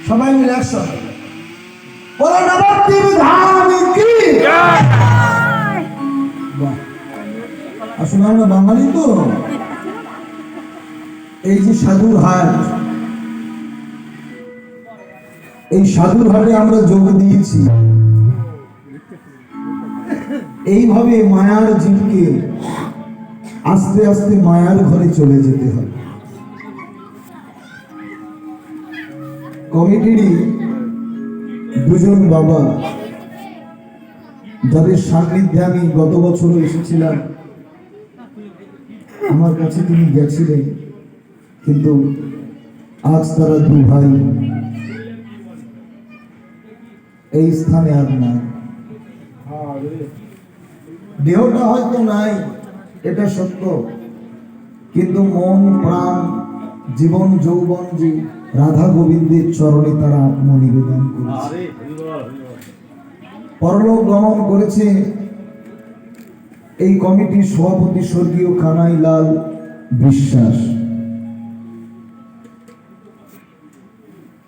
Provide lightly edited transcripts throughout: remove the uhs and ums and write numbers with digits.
সবাই মিলে একসাথে বলো নবদ্বীপ ধাম কি আসলে আমরা বাঙালি তো এই যে সাধুর হাট, এই সাধুর হাটে আমরা যোগ দিয়েছি। এইভাবে মায়ার জীবকে আস্তে আস্তে মায়ার ঘরে চলে যেতে হবে। কমিটিরই দুজন বাবা যাদের সান্নিধ্যে আমি গত বছরও এসেছিলাম, আমার কাছে তিনি গেছিলেন, কিন্তু আজ তারা দু ভাই এই স্থানে আর নাই। দেহটা হয়তো নাই, এটা সত্য, কিন্তু মন প্রাণ জীবন যৌবন যে রাধা গোবিন্দের চরণে তারা আত্মনিবেদন করেছে। পরলোক গমন করেছে এই কমিটির সভাপতি স্বর্গীয় কানাইলাল বিশ্বাস,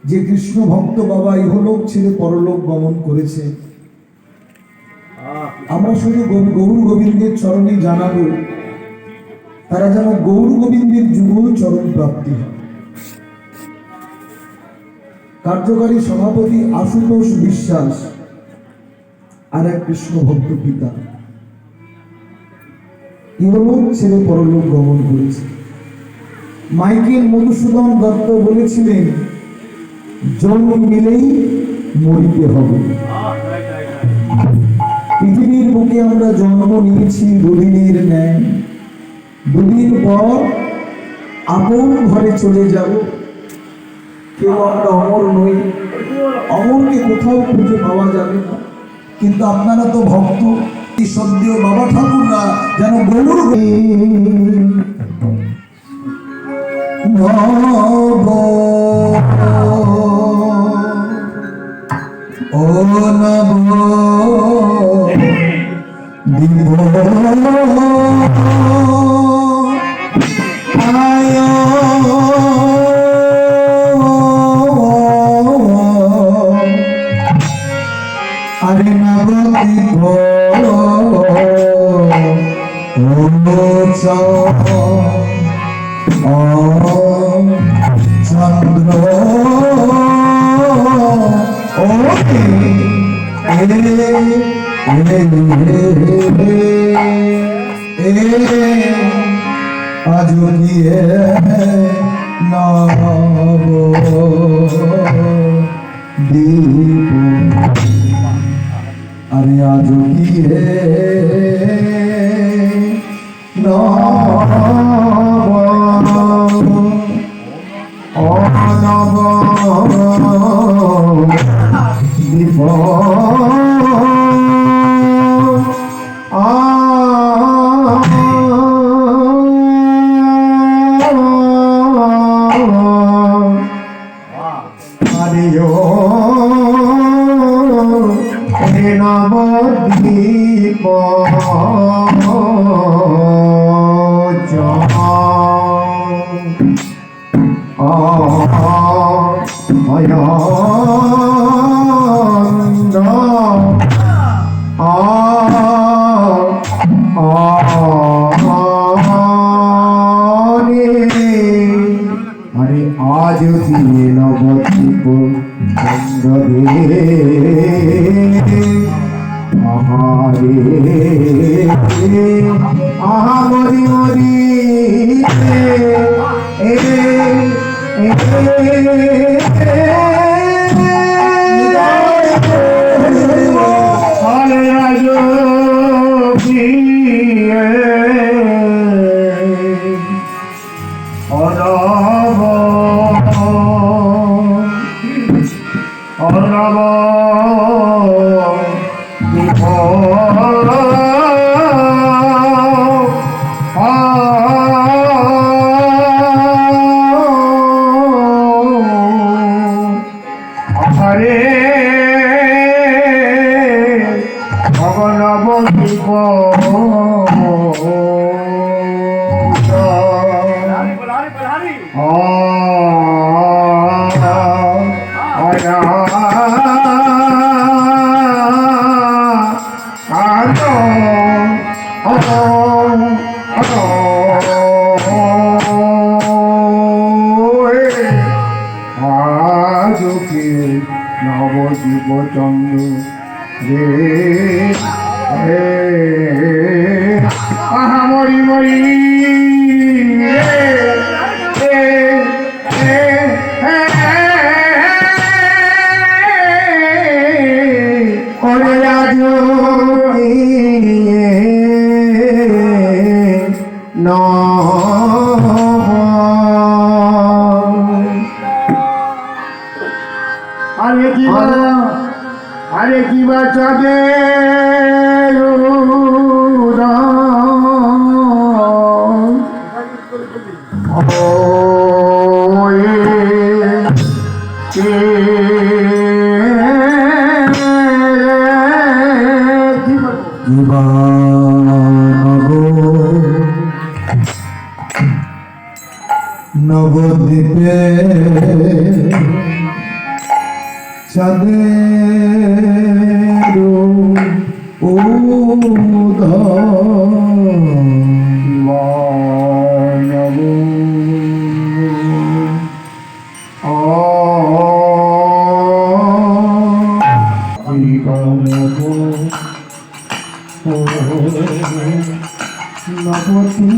যে কৃষ্ণ ভক্ত বাবা ইহলোক ছেড়ে পরলোক গমন করেছে। আমরা শুধু গৌর গোবিন্দের চরণে জানাবো, তারা যেন গৌর গোবিন্দের যুগল চরণ প্রাপ্তি হয়। কার্যকারী সভাপতি আশুতোষ বিশ্বাস আর এক কৃষ্ণ ভক্ত পিতা ইহলোক ছেড়ে পরলোক গমন করেছে। মাইকেল মধুসূদন দত্ত বলেছিলেন, জন্ম নিলেই মরিতে হবে। পৃথিবীর বুকে আমরা জন্ম নিয়েছি দুদিনের ন্যায়, দুদিন পর আপন ঘরে চলে যাব। কেউ আমরা অমর নই, অমরকে কোথাও খুঁজে পাওয়া যাবে না। কিন্তু আপনারা তো ভক্ত, সদ্যীয় বাবা ঠাকুররা যেন গৌর নব ও নব দিব আয় আরে নব দিব চন্দ্র আজ গিয়ে নব দীপ, আরে আজ গিয়ে আরে কি বাঁচাবে নবদ্বীপে চাঁদের নবদ্বীপে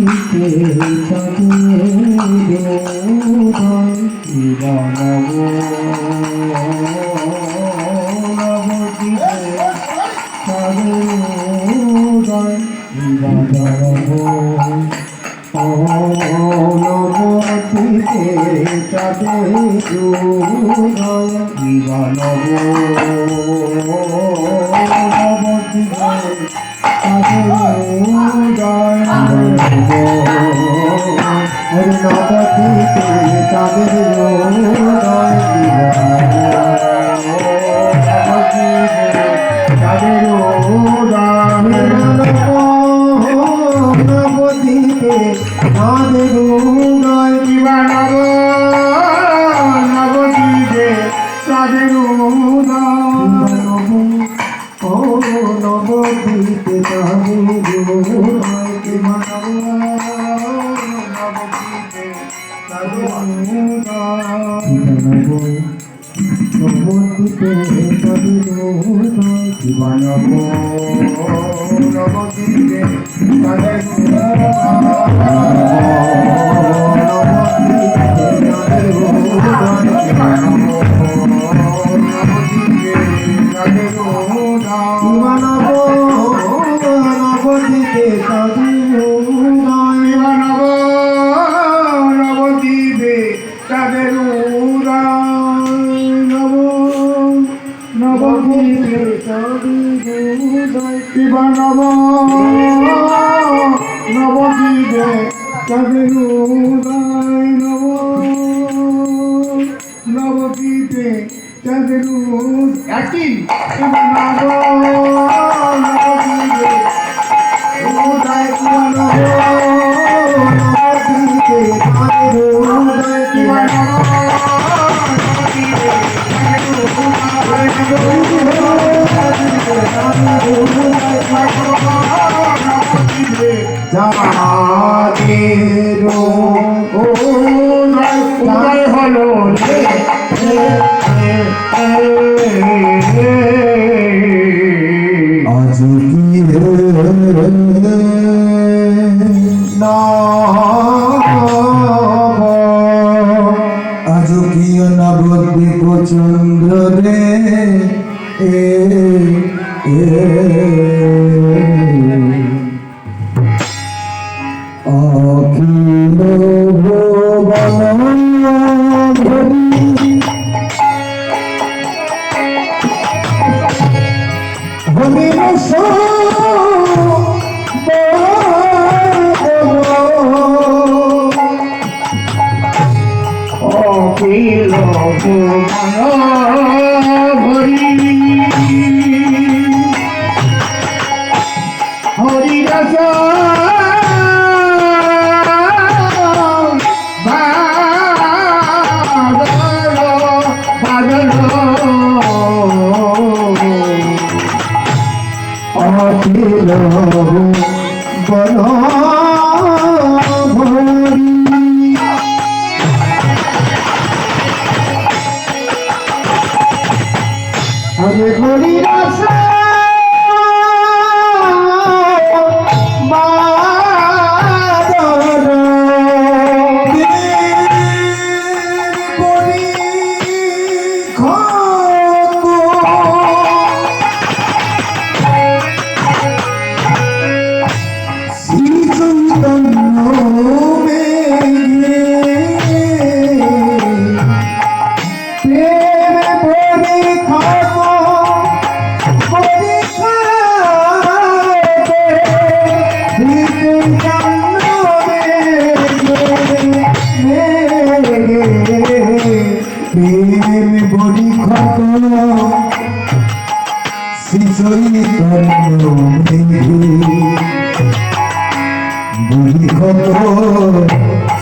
বুঝি কত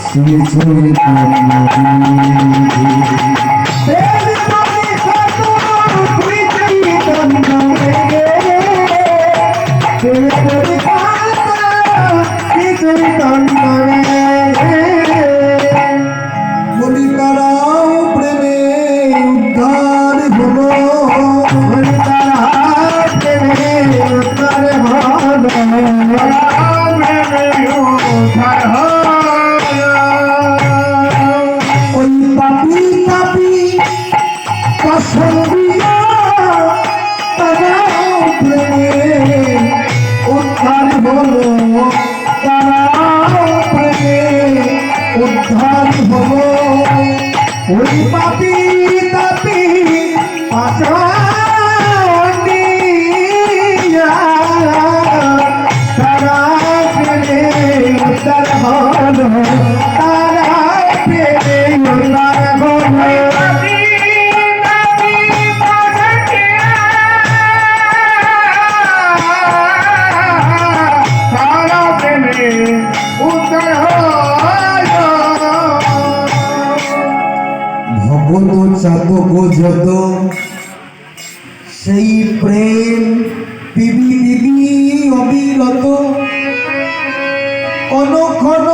শ্রী বলিতারাও প্রেমে উদ্ধার হলো, ওই পাপি পাপি কসমিয়া তারাও প্রেমে উদ্ধার হলো, তারাও প্রেমে উদ্ধার হলো। ওই পাপি পাপি কসমিয়া তারা প্রেমে উদ্ধার হলো, তারা প্রেমে উদ্ধার হলো। ভগত চাতক যত সেই প্রেম দিবি দিবি অবিরত, অনুক্ষণ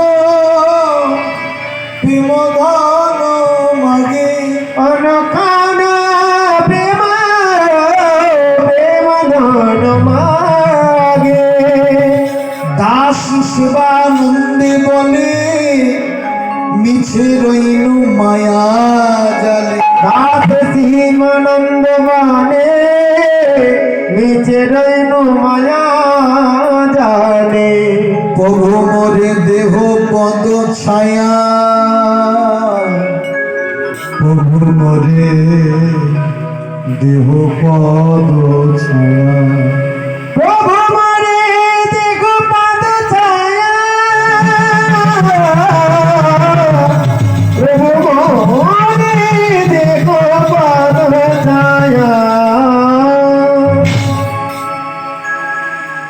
প্রেমধন মাগে, অনুক্ষণ প্রেমধন মাগে। দাস শিবানন্দে বলে মিছে রইলু মায়া জালে, দাস শিবানন্দ বলে মিছে রইলু মায়া জালে। প্রভু মোরে দেহ পদ ছায়া, প্রভু মোরে দেহ পদ ছায়া, প্রভু মোরে দেহ পদ ছায়া, প্রভু মোরে দেহ পদ ছায়া।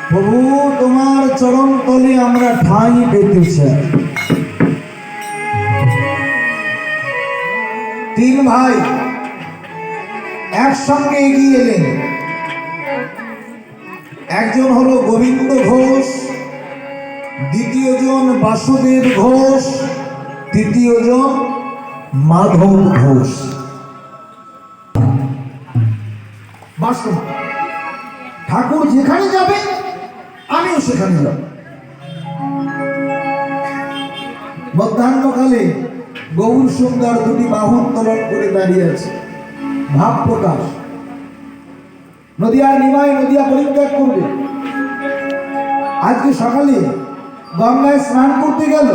প্রভু তোমার চরণ তলে আমরা ঠাঁই পেতে চাই। তিন ভাই একসঙ্গে এগিয়ে এলেন। একজন হলো গোবিন্দ ঘোষ, দ্বিতীয় জন বাসুদেব ঘোষ, তৃতীয় জন মাধব ঘোষ। বাসুদেব ঠাকুর যেখানে যাবে আমিও সেখানে যাব। মধ্যাহ্নকালে গৌর সুন্দর দুটি বাহু উত্তোলন করে দাঁড়িয়ে আছে, ভাব প্রকাশ। নদিয়ার নিমাই নদিয়া পরিত্যাগ করবে। আজকে সকালে গঙ্গায় স্নান করতে গেল,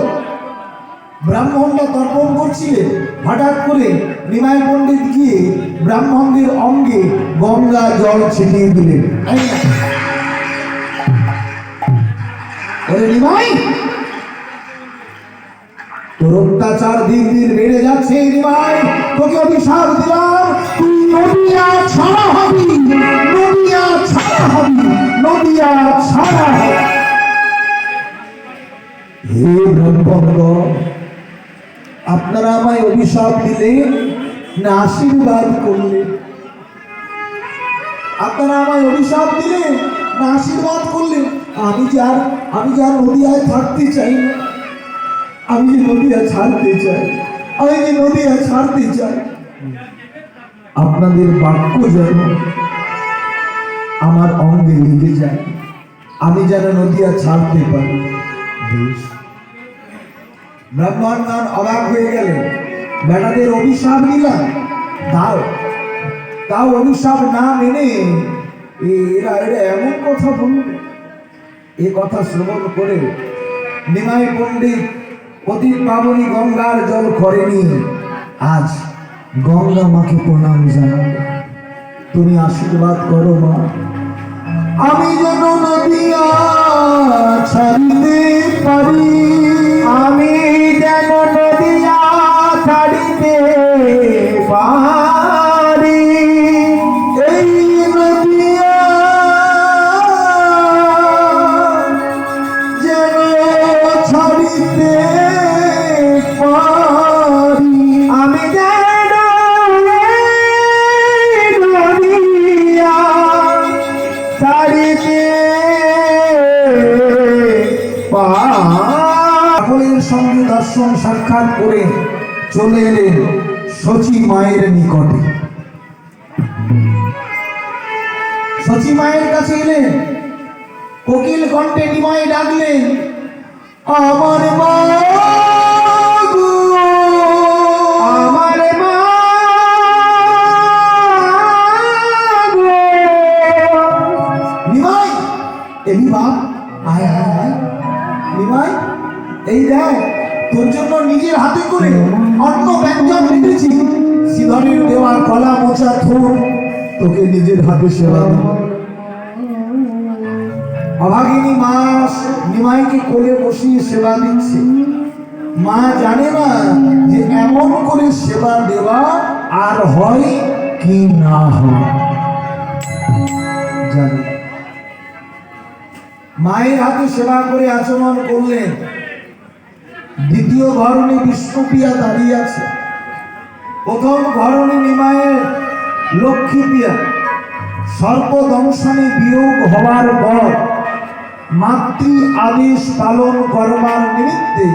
ব্রাহ্মণরা তর্পণ করছিলেন। হঠাৎ করে নিমাই পণ্ডিত গিয়ে ব্রাহ্মণদের অঙ্গে গঙ্গা জল ছিটিয়ে দিলেন। নিমাই, তোর অত্যাচার দিন দিন বেড়ে যাচ্ছে। নিমাই, তোকে অভিশাপ দিলাম, তুই নদিয়া ছাড়া হবি, নদিয়া ছাড়া হবি, নদিয়া ছাড়া হবি। হে ব্রহ্মজ্ঞ, আপনারা আমায় অভিশাপ দিলেন না আশীর্বাদ করলেন? আপনারা আমায় অভিশাপ দিলেন না আশীর্বাদ করলেন? আমি যার নদিয়ায় থাকতে চাই না, আমি যে নদিয়া ছাড়তে চাই, আমি যে নদিয়া ছাড়তে চাই। আপনাদের বাক্য যেন আমার অঙ্গে লেগে যায়, আমি যেন নদিয়া ছাড়তে পারি। বেশ। ব্রাহ্মণগণ অবাক হয়ে গেলেন। বেটাদের অভিশাপ দিলাম, তাও অভিশাপ না মেনে এরা এমন কথা বলল। এ কথা শ্রবণ করে নিমাই পণ্ডিত পতিত পাবনী গঙ্গার জল করেনি। আজ গঙ্গা মাকে প্রণাম জানাবো, তুমি আশীর্বাদ করো মা, আমি যেন নদিয়া ছাড়িতে পারি, আমি যেন নদিয়া ছাড়িতে পারি। এই নদিয়া ছাড়িতে পাগলের সঙ্গে দর্শন সাক্ষাৎ করে চলে এলেন শচী মায়ের নিকটে। শচী মায়ের কাছে এলেন, কোকিল কণ্ঠে নিমাই ডাকলেন, আমার মা গো, আমার মা গো। নিমাই, এই বাপ, আয় আয় আয়। নিমাই, এই দেখ তোর জন্য নিজের হাতে করে অন্ন ব্যঞ্জন রেখেছি। শিবনের দেওয়া কলা মোচা থোর তোকে নিজের হাতে সেবা দেব। অভাগিনী মা নিমাইকে কোলে বসিয়ে সেবা দিচ্ছে। মা জানে না যে এমন করে সেবা দেওয়া আর হয় কি না হয়। জানে মায়ের হাতে সেবা করে আচমন করলেন। দ্বিতীয় ঘরণী বিষ্ণুপ্রিয়া দাঁড়িয়ে আছে। প্রথম ঘরণী নিমায়ের লক্ষ্মীপ্রিয়া সর্পদংশনে বিয়োগ হওয়ার পর মাতৃ আদেশ পালন করবার নিমিত্তে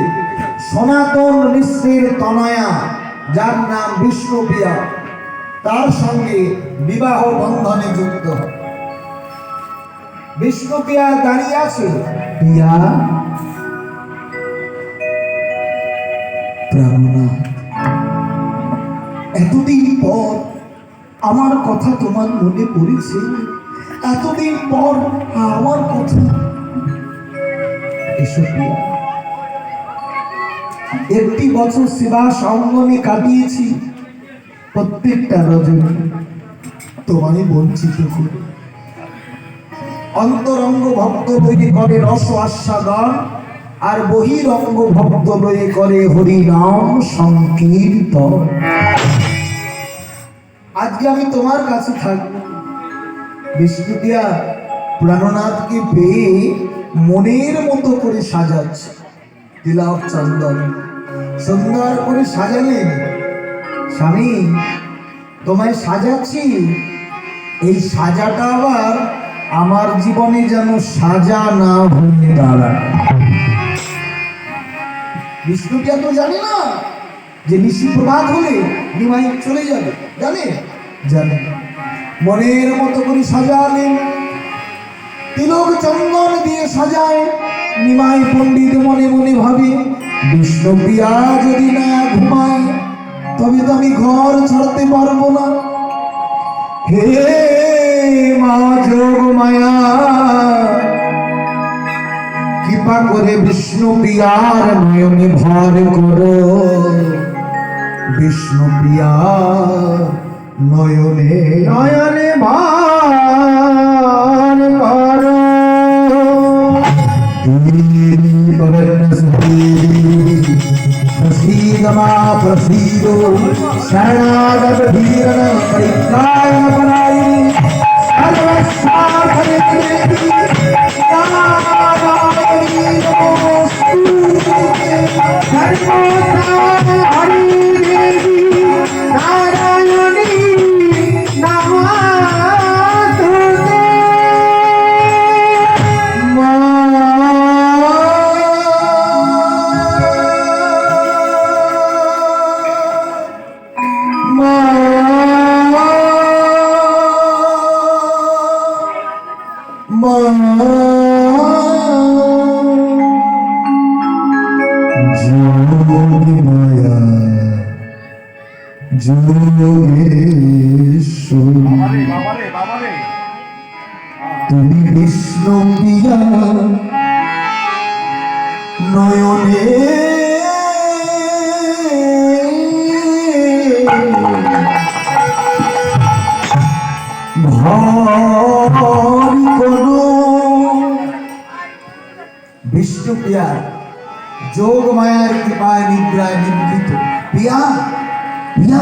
সনাতন মিশ্রের তনয়া, যার নাম বিষ্ণুপ্রিয়া, তার সঙ্গে বিবাহ বন্ধনে যুক্ত। বিষ্ণুপ্রিয়া দাঁড়িয়ে আছে। প্রিয়া, এতদিন পর আমার কথা তোমার মনে পড়েছে? এতদিন পর আমার কথা এসব। একটি বছর সেবা সঙ্গমে কাটিয়েছি, প্রত্যেকটা রজনী তোমারই বঞ্চিত করে। অন্তরঙ্গ ভক্ত লয়ে করে রস আস্বাদন, আর বহিরঙ্গ ভক্ত লয়ে করে হরিনাম সংকীর্তন। আজকে আমি তোমার কাছে থাকবো। বিষ্ণুপ্রিয়া প্রাণনাথকে পেয়ে মনের মতো করে সাজাচ্ছে। তিলক চন্দন সুন্দর করে সাজালেন। স্বামী, তোমায় সাজাচ্ছি, এই সাজাটা আবার আমার জীবনে যেন সাজা না হয়ে দাঁড়ায়। বিষ্ণুপ্রিয়া তো জানে না যে নিশি প্রভাত হলে নিমাই চলে যাবে, জানে? জানে। মনের মতো করে সাজালেন, তিলক চন্দন দিয়ে সাজায়। নিমাই পণ্ডিত মনে মনে ভাবে, বিষ্ণুপ্রিয়া যদি না ঘুমায় তবে তো আমি ঘর ছাড়তে পারবো না। হে মা যোগ মায়া, কৃপা করে বিষ্ণুপ্রিয়ার নয়নে ভর করো। বিষ্ণুপ্রিয়া নয়নে নয়নে ভর করো। प्रसीद मां प्रसीदो शरणागत धीरण परित्राण परायणी सर्वसाधन देवी नारायणी नमोस्तुते। सर्वोत्तम हरि देवी नारायणी नमोस्तुते। তুমি বিষ্ণুপ্রিয়া নয়নে ভর করো। বিষ্ণুপ্রিয়া যোগ মায়ার কৃপায় নিদ্রায় নিদ্রিত। প্রিয়া, প্রিয়া,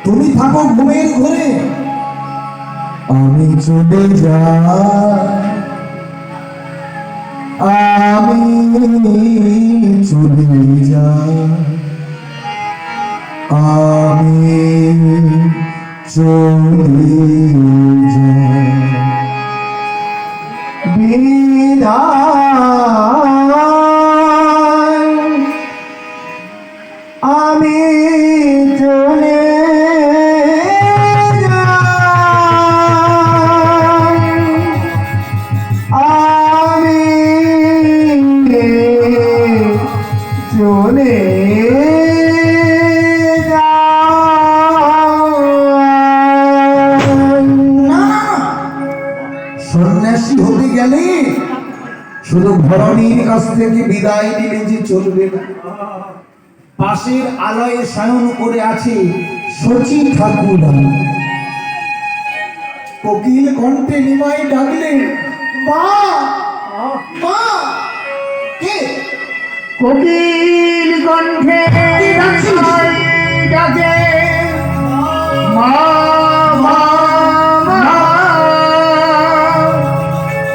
তুমি থাকো ঘুমের ঘরে, আমি চলে যাই, আমি চলে যাই, আমি চলে যাই। বিদায় আমি চলে চলে সন্ন্যাসী হতে গেলে শুধু ধরণীর কাছ থেকে বিদায় নিলে যে চলবে না। পাশের আলয়ে শয়ন করে আছে শচী ঠাকুর। কোকিল কণ্ঠে নিমাই ডাকলেন, মা মা। কে? কোকিল কণ্ঠে ডাকে মা মা মা।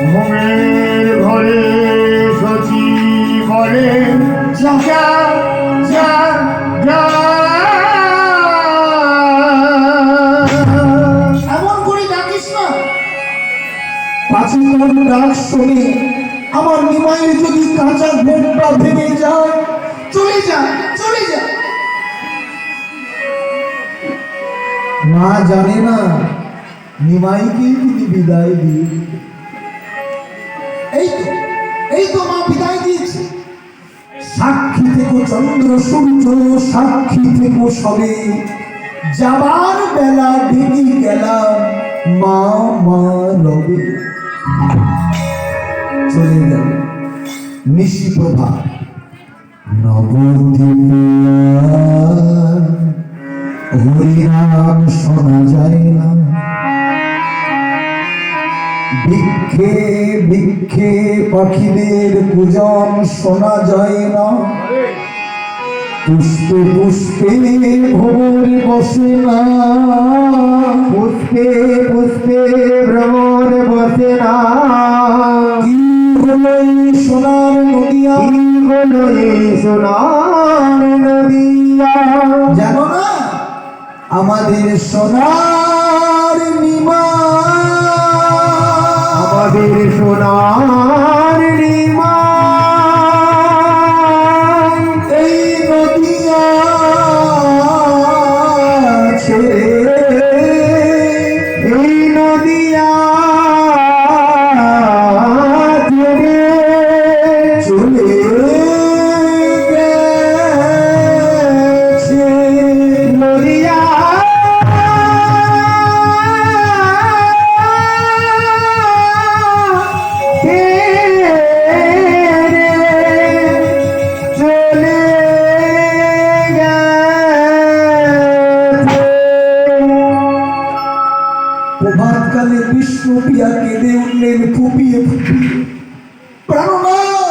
ঘুমের ঘরে শচী বলে যা যা যা। এমন করে ডাকিস না। প্রাচীন ডাক শুনে আমার নিমাইয়ের যদি কাঁচা ঘুমটা ভেঙে যায়, চলে যা চলে যা। মা জানে না নিমাইকে তিনি বিদায় দিয়ে। এই তো মা বিদায় দিয়েছে। সাক্ষী থেকো চন্দ্র সূর্য, সাক্ষী থেকো সবে, যাবার বেলা ডেকে গেলাম মা মা রবে। চলে গেল নিশি প্রভা। হরিনাম শোনা যায় না, বৃক্ষে বৃক্ষে পাখিদের পূজন শোনা যায় না, পুষ্পে পুষ্পে ভ্রমর বসে না, পুষ্পে পুষ্পে ভ্রমর বসে না। সোনার নদিয়া, সোনার নদিয়া। জানো না আমাদের সোনার নিমা, আমাদের সোনার নিমা। এই নদিয়া ছেড়ে, এই নদিয়া চলে গেছে। নদিয়া চলে গেছে। প্রভাতকালে বিষ্ণু পিয়া কেঁদে উঠলেন ফুপিয়ে ফুপিয়ে, প্রাণনাথ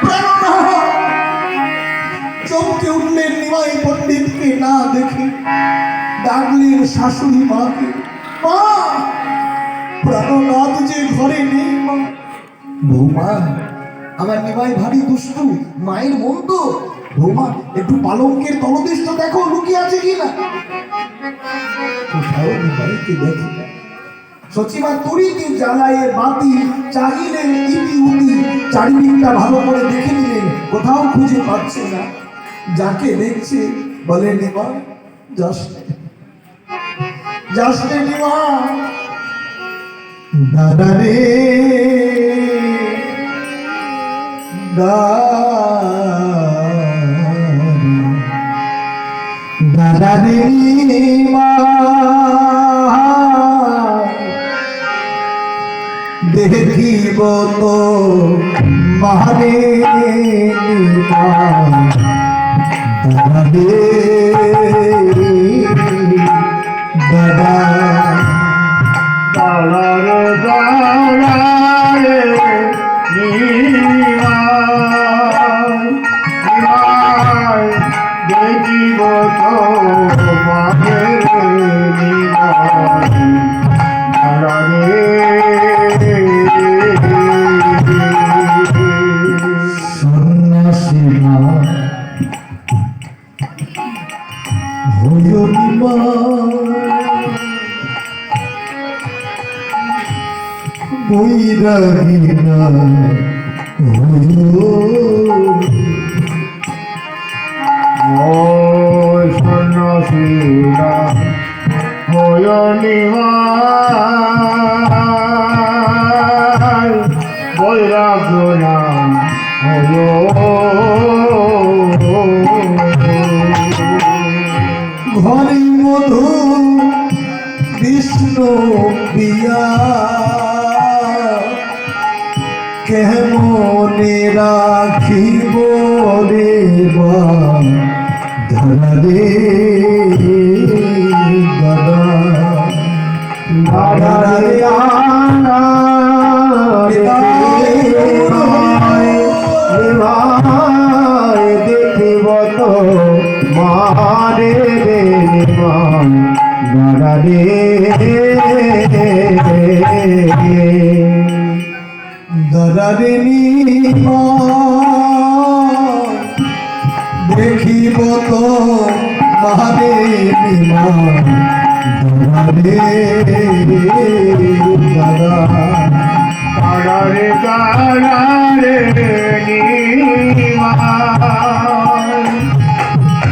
প্রাণনাথ। চমকে উঠলেন নিমাই পণ্ডিতকে না দেখে, ডাকলেন শাশুড়ি মাকে, মা প্রাণনাথ যে ঘরে নেই মা। বৌমা আমার নিমাই ভারী দুষ্টু, মায়ের মন তো। বৌমা একটু পালঙ্কের তলদেশটা দেখো লুকিয়ে আছে কিনা। কোথাও নিমাইকে দেখি না। সচিমা তরিকে জ্বালায়ে বাতি চাহিলেন ইতি উতি, চারিদিকটা ভালো করে দেখে নিলেন, কোথাও খুঁজে পাচ্ছে না। যাকে দেখছে বলে, নিমা যাস নে নিমা। দাদা রে দাদা রে নিমা, দেখিব তো মারে নিমা। দাদা রে দাদা, দাঁড়ারে দাঁড়ারে নিমাই, নিমাই দেখিব তো মায়ের নিমাই। দাঁড়ারে সন্ন্যাসী মা হইও নিমা। বৈরাগী না ও সন্ন্যাসীরা হয় নিমাই বৈরাগ্য না ঘরে মধু বিষ্ণু প্রিয়া কেমনে রাখিব রে বা ধরা রে দাদা দাদা রে দেখিব তো মারে রে দাদা রে দরারে দেখিব তো মারে দরারে দাদা দাদারে দাদারে নিমাই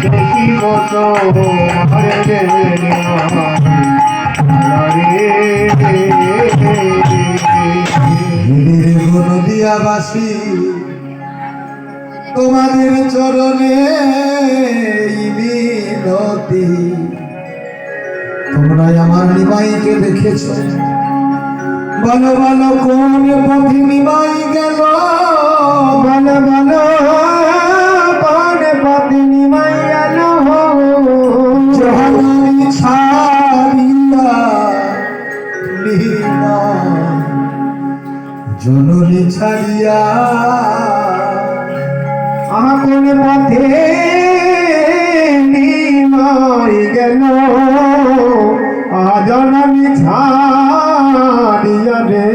দেখিব তো মারে রে নদিয়াবাসী তোমাদের চরণে মিনতি তোমরা আমার নিমাইকে দেখেছ বলো বলো কোন পথে নিমাই গেল বলো বলো কোন পথে নিমাই গেল জহানি ছাড়িয়া জননী ছাড়িয়া কোন পথে নিমাই গেল আজননী ছাড়িয়া রে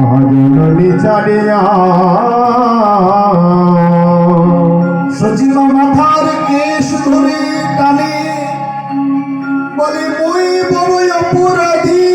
আজননী ছাড়িয়া সচিব মাথার কেশ ধরে টানে বলে মই বড় অপরাধী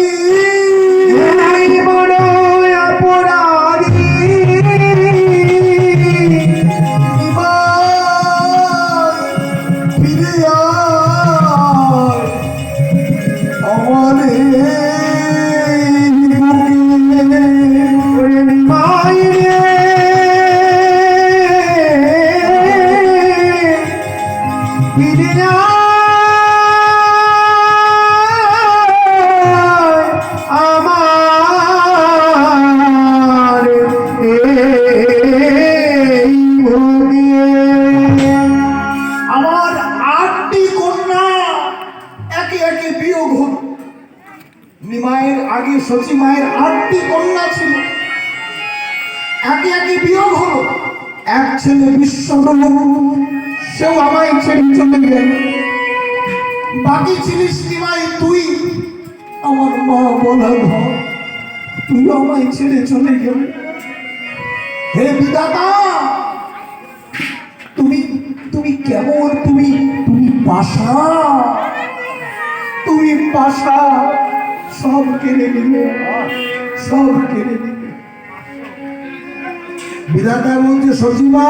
নিমাইয়ের আগে সচি মায়ের 8টি কন্যা ছিল একে একে বিয়োগ হলো এক ছেলে বিশ্বরূপ সেও আমায় ছেড়ে চলে গেল বাকি ছিলিস নিমাই তুই আমার মা বলা ঘর তুই আমায় ছেড়ে চলে গেল হে বিধাতা তুমি তুমি কেমন তুমি তুমি পাশা তুমি পাশা সব কেড়ে নিলে সব কেড়ে নিলে বিধাতা বলছে সচিমা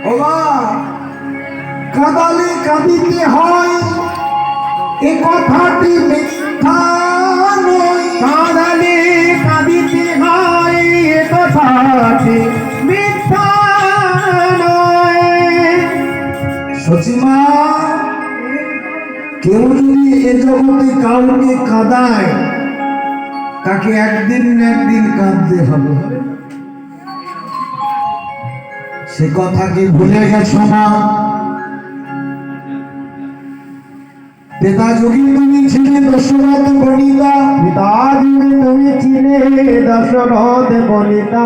ও মা কাঁদালে কাঁদিতে হয় এ কথাটি মিথ্যা নয় কাঁদালে কাঁদিতে হয় এ কথাটি মিথ্যা নয় সচিমা কেউ যদি এ জগতে কাউকে কাঁদায় তাকে একদিন না একদিন কাঁদতে হবে সে কথা কি ভুলে গেছো না পিতা যোগী তুমি ছিলে দশরথ বনিতা পিতা যুগে তুমি ছিলে দশরথ বনিতা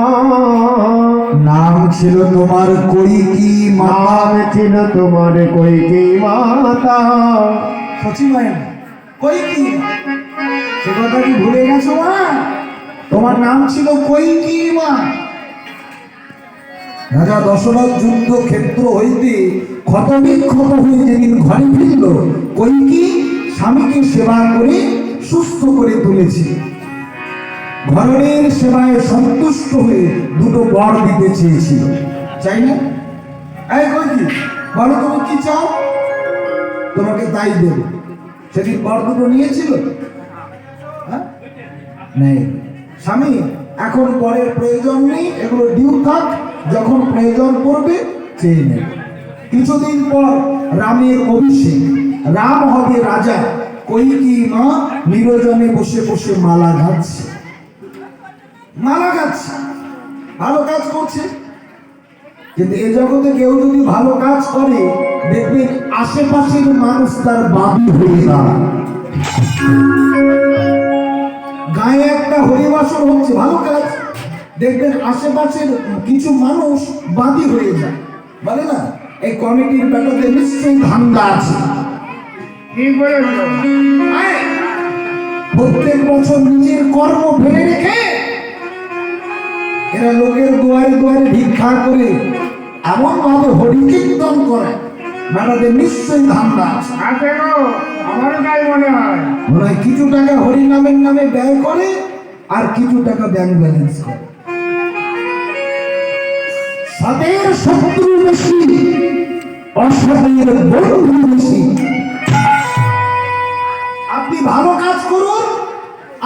নাম ছিল তোমার কৈকি মাতা নাম ছিল তোমার কৈকি মাতা সচিমায় কৈকি সে কথা কি ভুলে গেছো মা তোমার নাম ছিল কৈকি মা রাজা দশরথ যুদ্ধ ক্ষেত্র হইতে ক্ষত বিক্ষত হয়ে যেদিন ঘরে ফিরল কৈকি স্বামীকে সেবা করে সুস্থ করে তুলেছি। ঘরের সেবায় সন্তুষ্ট হয়ে দুটো বর দিতে চেয়েছিল, চাই না? এই কই কি বলো, তুমি কি চাও? তোমাকে তাই দেব। সেদিন বর দুটো নিয়েছিল? হ্যাঁ? নেই। স্বামী, এখন পরের প্রয়োজন নেই, এগুলো ডিউ থাক, যখন প্রয়োজন পড়বে চেয়ে নেবে। কিছুদিন পর রামের অভিষেক, রাম হবে রাজা। কইকি মা নিরজনে বসে বসে মালা গাচ্ছে, মালা গাচ্ছে, ভালো কাজ করছে। কিন্তু এ জগতে কেউ যদি ভালো কাজ করে, দেখবেন আশেপাশের মানুষ তার বাদী হয়ে দাঁড়ায়। গায়ে একটা হরিবাসর হচ্ছে, ভালো কাজ, দেখবেন আশেপাশের কিছু মানুষ বাদী হয়ে যায়, বলে না এই কমিটির ব্যাপারে নিশ্চয়ই ধান্দা আছে। প্রত্যেক বছর নিজের কর্ম ফেলে রেখে এরা লোকের দুয়ারে দুয়ারে ভিক্ষা করে এমন ভাবে হরি কীর্তন করে, ব্যাপারে নিশ্চয়ই ধান্দা আছে। আমার তাই মনে হয়। মনে হয় কিছু টাকা হরি নামের নামে ব্যয় করে আর কিছু টাকা ব্যাংক ব্যালেন্স করে। সতের শত্রু বেশি, অসতের বন্ধু বেশি। আপনি ভালো কাজ করুন,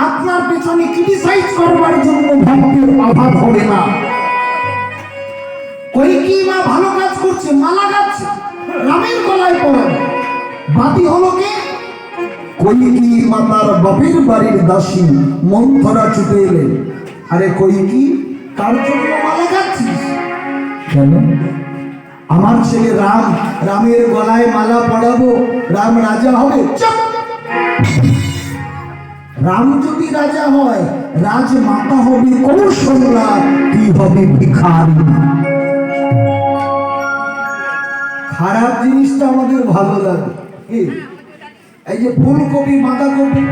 আপনার পেছনে ক্রিটিসাইজ করবার জন্য ভক্তের অভাব হবে না। কইকি মা ভালো কাজ করছে, মালা গাচ্ছে, রামের গলায় পড়ে, বাতি হলো কে? কইকি মাতার বাপের বাড়ির দাসী মন্থরা ছুটে এলেন। আরে কইকি, কার জন্য মালা গাচ্ছিস? কেন? আমার ছেলে রাম, রামের গলায় মালা পড়াবো, রাম রাজা হবে। চুপ! রাম যদি রাজা হয়, রাজমাতা হবে কৌশল্যা, কি হবে ভিখারি। খারাপ জিনিসটা আমাদের ভালো লাগে। এই যে ফুলকপি, বাঁধাকপি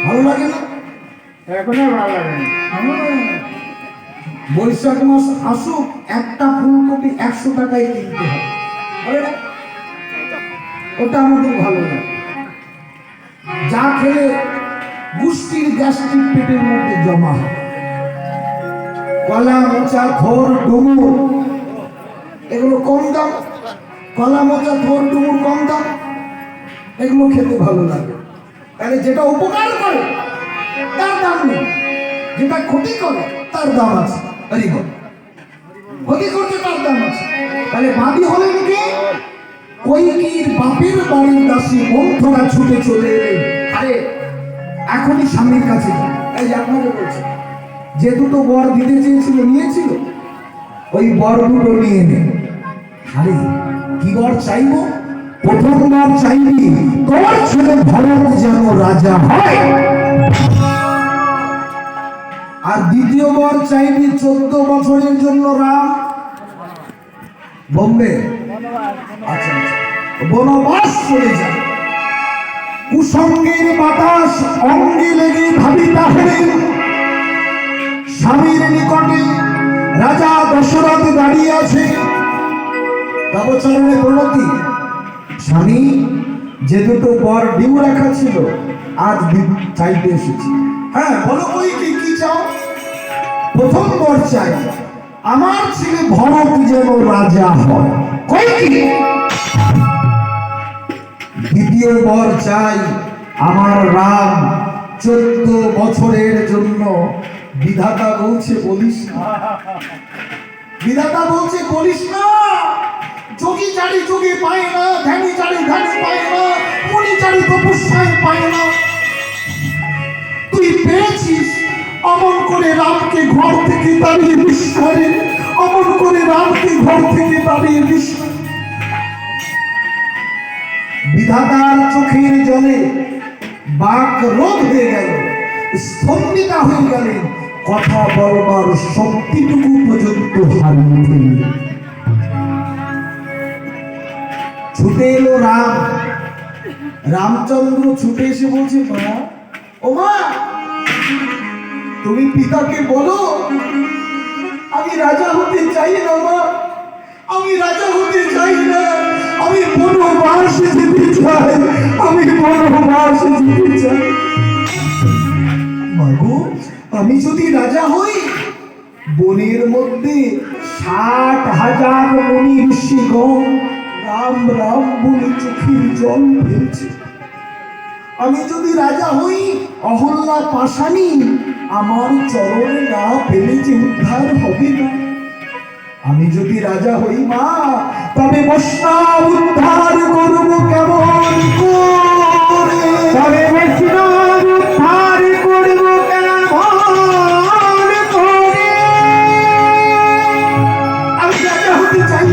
ভালো লাগে না? এখনো ভালো লাগে না। বৈশাখ মাস আসুক, একটা ফুলকপি 100 টাকায় কিনতে হবে, বলে না? ওটা আমাদের ভালো লাগে। যা খেলে গুষ্টির গ্যাস্ট্রিক পেটের মধ্যে জমা হয়। কলা, মোচা, থোর, ডুমুর এগুলো কম দাম। কলা, মোচা, থোর, ডুমুর কম দাম, এগুলো খেতে ভালো লাগে। তাহলে যেটা উপকার করে তার দাম নেই, যেটা ক্ষতি করে তার দাম আছে। ক্ষতি করতে তার দাম আছে। তাহলে বাদী হলেন কে? কইকির বাপের বাড়ির দাসী মন্থরা ছুটে চলে এলেন। আরে এখনই স্বামীর কাছে যান। এই যে আপনাকে বলছি, যে দুটো বর দিতে চেয়েছিল নিয়েছিল, ওই বর দুটো নিয়ে নেন। আরে কি বর চাইবো? প্রথমবার চাইবি তোর ছেলে ভরত যেন রাজা হয়, আর দ্বিতীয় বর চাইবি 14 বছরের জন্য রাম বোম্বে, আচ্ছা বনবাস চলে যায়। কুসঙ্গের বাতাস অঙ্গে লেগে ভাবি তাহলে স্বামীর নিকটে রাজা দশরথ দাঁড়িয়ে আছে। তবচরণে প্রণতি, স্বামী, যে দুটো বর ডিউ রাখা ছিল আজ চাইতে এসেছি। হ্যাঁ বলো, ওই কি চাও? প্রথম বর চাই আমার ছেলে ভরত যেন রাজা হয়। কইকি। দ্বিতীয় বর চাই আমার রাম 14 বছরের জন্য। বিধাতা বলছে বলিস না, বিধাতা বলছে বলিস না। যোগী চারি যোগী পায় না, ধ্যানী চারি ধ্যানী পায় না, মুনি চারি তপস্যায় পায় না। তুই পেয়েছিস, অমন করে রামকে ঘর থেকে তাড়িয়ে দিস করে, অমন করে রামকে ঘর থেকে তাড়িয়ে দিস। বিধাতার চোখের জলে বাক রোধ হয়ে গেল, স্তম্ভিতা হয়ে গেলেন, কথা বলবার শক্তিটুকু পর্যন্ত হারিয়ে ফেললেন। ছুটে এলো রাম। রামচন্দ্র ছুটে এসে বলছে, মা, ও মা, তুমি পিতাকে বলো আমি রাজা হতে চাই না। মা, আমি রাজা হতে চাই না, আমি বনবাস যেতে চাই, আমি বনবাস যেতে চাই। মাগো, আমি যদি রাজা হই, বনের মধ্যে 60,000 মুনি ঋষিগণ রাম রাম বলে চোখের জল ফেলছে। আমি যদি রাজা হই, অহল্যা পাশানি আমার চরণে না ফেলে যে উদ্ধার হবে না। আমি যদি রাজা হই মা, তবে বৈষ্ণব উদ্ধার করব কেমন করে? তবে বৈষ্ণব উদ্ধার করব কেমন করে? আমি রাজা হতে চাই,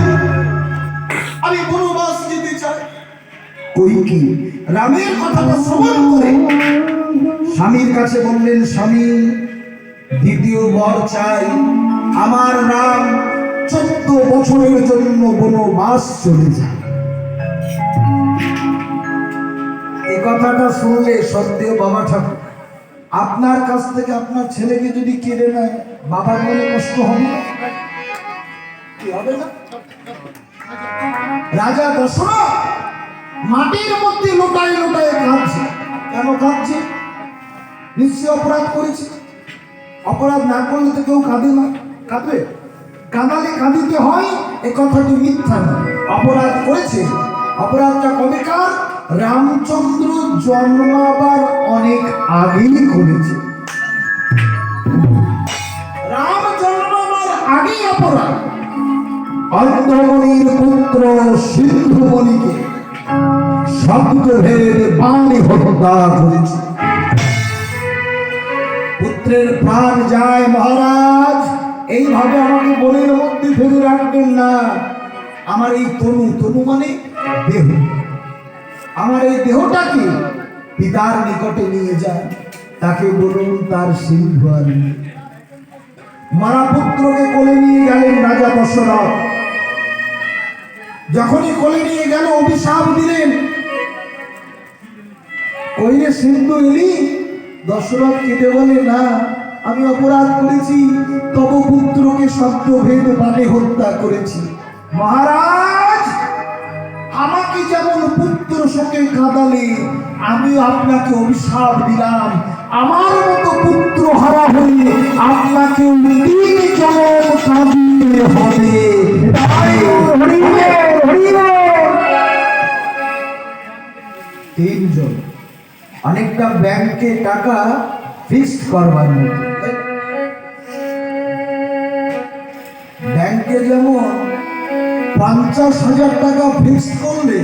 আমি বনবাস যেতে চাই। কইকি রামের কথাটা শ্রবণ করে স্বামীর কাছে বললেন, স্বামী, দ্বিতীয় বর চাই। আমার রাম 14 বছরের জন্য বনবাস চলে যায়। এই কথাটা শুনলে সত্যিও বাবা ঠাকুর, আপনার কাছ থেকে আপনার ছেলেকে যদি কেড়ে নেয়, বাবার মনে কষ্ট হবে না? কি হবে না? রাজা দশরথ মাটির মধ্যে লোটায় লোটায় কাঁদছে। কেন কাঁদছে? নিশ্চয় অপরাধ করেছে। অপরাধ না করলে তো কেউ কাঁদে না। কাঁদবে? কাঁদালে কাঁদিতে হয়, এ কথাটি মিথ্যা না। অপরাধ করেছে। অপরাধটা কবেকার? রামচন্দ্র জন্মাবার অনেক আগেই করেছে। রাম জন্মাবার আগেই অপরাধ। অন্ধমণির পুত্র সিন্ধুমণিকে শব্দভেদ বাণী হত্যা করেছে। পুত্রের প্রাণ যায় মহারাজ, এইভাবে আমাকে বনের মধ্যে ফেলে রাখবেন না। আমার এই তনু, তনু মানে দেহ, আমার এই দেহটাকে পিতার নিকটে নিয়ে যান। তাকে বলুন তার সিন্ধু আনবে। মারা পুত্রকে কোলে নিয়ে গেলেন রাজা দশরথ। যখনই কোলে নিয়ে গেল, অভিশাপ দিলেন, ওই রে সিন্ধু এলি? দশরথ কেঁদে বলে, না, আমি অপরাধ করেছি, তব পুত্রকে শব্দভেদ বাণে হত্যা করেছি। মহারাজ, আমাকে যেমন পুত্র শোকে কাঁদালে, আমি আপনাকে অভিশাপ দিলাম, আমার মতো পুত্র হারা হলে আপনাকে 3 জনম কাঁদিতে হবে। 3 জন। অনেকটা ব্যাংকে টাকা ফিক্সড করবার মতো। ব্যাংকে যেমন 50,000 টাকা ফিক্সড করলে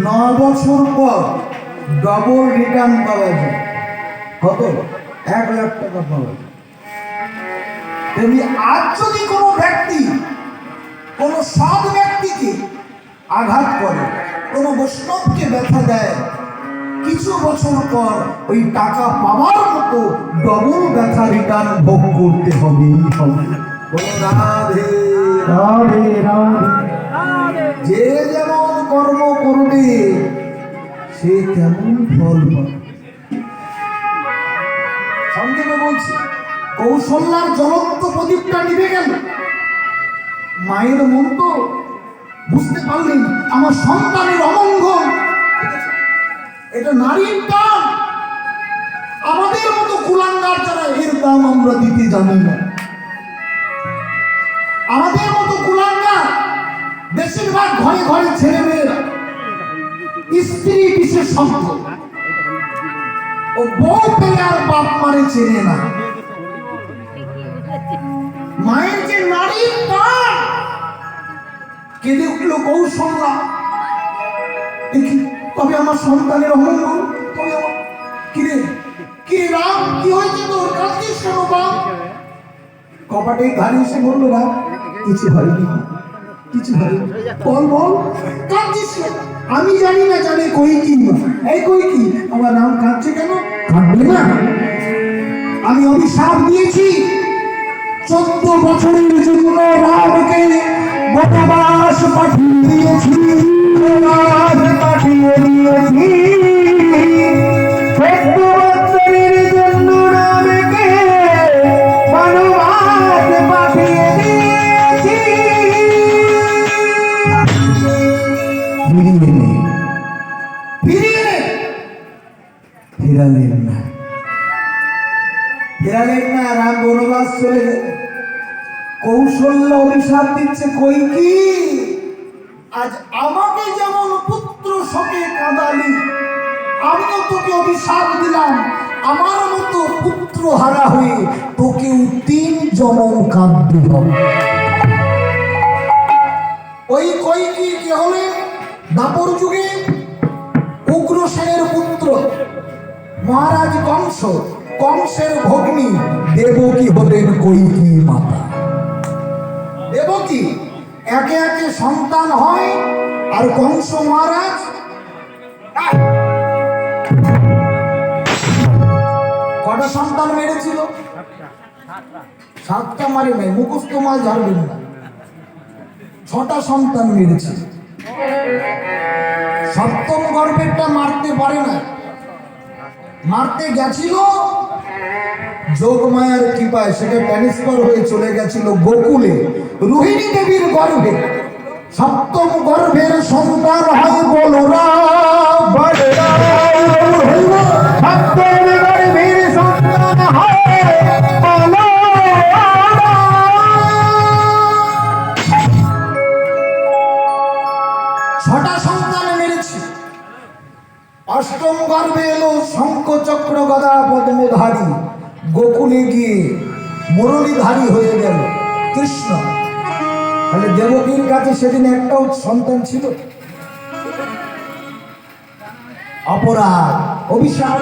9 বছর পর ডবল রিটার্ন পাওয়া যায়। কত? 1 লাখ টাকা পাওয়া যায়। তেমনি আজ যদি কোনো ব্যক্তি কোনো সৎ ব্যক্তিকে আঘাত করে, কোনো বৈষ্ণবকে ব্যথা দেয়, কিছু বছর পর ওই টাকা পাওয়ার মতো ডবল ব্যথা রিটার্ন ভোগ করতে হবে। রাধে রাধে রাধে। যে যেমন কর্ম করবে সে তেমন ফল পাবে। সংক্ষেপে বলছি, কৌশল্যার জ্বলন্ত প্রদীপটা নিভে গেল। মায়ের মন তো বুঝতে পারলেন আমার সন্তানের অমঙ্গল। এটা নারীর দাম। আমাদের মতো কুলাঙ্গার যারা, এর দাম আমরা দিতে জানি না। আমাদের মতো কুলাঙ্গার বেশিরভাগ ঘরে ঘরে ছেলে মেয়েরা স্ত্রী বিশেষজ্ঞ, ও বউ পেলে আর বাপ মারে চেনে না। মায়ের যে নারীর দাম, কেঁদে উঠল কৌশল্যা। দেখি তবে আমার সন্তানের অমঙ্গল, তবে আমার কিরে কিরে রাম, কি হয়েছে তোর? কাঁদছিস কেন বাপ? কপাটে ধারে এসে বলল, রাম, কিছু হয়নি, কিছু হয়নি। বল বল, কাঁদছিস কেন? আমি জানি না, জানে কইকি। এই কইকি, আমার রাম কাঁদছে কেন? কাঁদবে না? আমি অভিশাপ দিয়েছি, 14 বছরের জন্য রামকে বনবাস পাঠিয়ে দিয়েছি। পাঠিয়ে দিয়েছি 14 বছরের জন্য রামকে বনবাস পাঠিয়ে দিয়েছি। ফেরালেন না। ফেরালেন না, রাম বনবাস চলে গেলেন। কৌশল্য অভিশাপ দিচ্ছে, কইকি আজ আমাকে যেমন পুত্র শোকে কাঁদালি, আমিও তোকে অভিশাপ দিলাম, আমার মতো পুত্র হারা হয়ে তোকেও 3 জনম কাঁদতে হবে। ওই কইকি কে হলেন? দাপর যুগে উগ্রসেনের পুত্র মহারাজ কংস, কংসের ভগ্নী দেবকী হলেন কইকি মাতা। দেবকী একে একে সন্তান হয়, আর কংস মহারাজ কটা সন্তান মেরেছিল? 7টা মারে নাই, মুখস্থ মাল ঝাড়বেন না। 6টা সন্তান মেরেছে। 7ম গর্ভেরটা মারতে পারে না, মারতে গেছিল, যোগমায়ার কৃপায় সেটা ট্রান্সফার হয়ে চলে গেছিল গোকুলে রোহিণী দেবীর গর্ভে। 7ম গর্ভের সন্তান হয় বলরাম। সপ্তম গর্ভের সন্তান হয় বলরাম। 6টা সন্তান মেরেছে। 8ম গর্ভে এলো শঙ্খ চক্র গদা পদ্মধারী, গোকুলে গিয়ে মুরলীধারী হয়ে গেল কৃষ্ণ। তাহলে দেবকীর কাছে সেদিন একটাও সন্তান ছিল? অপরাধ, অভিশাপ,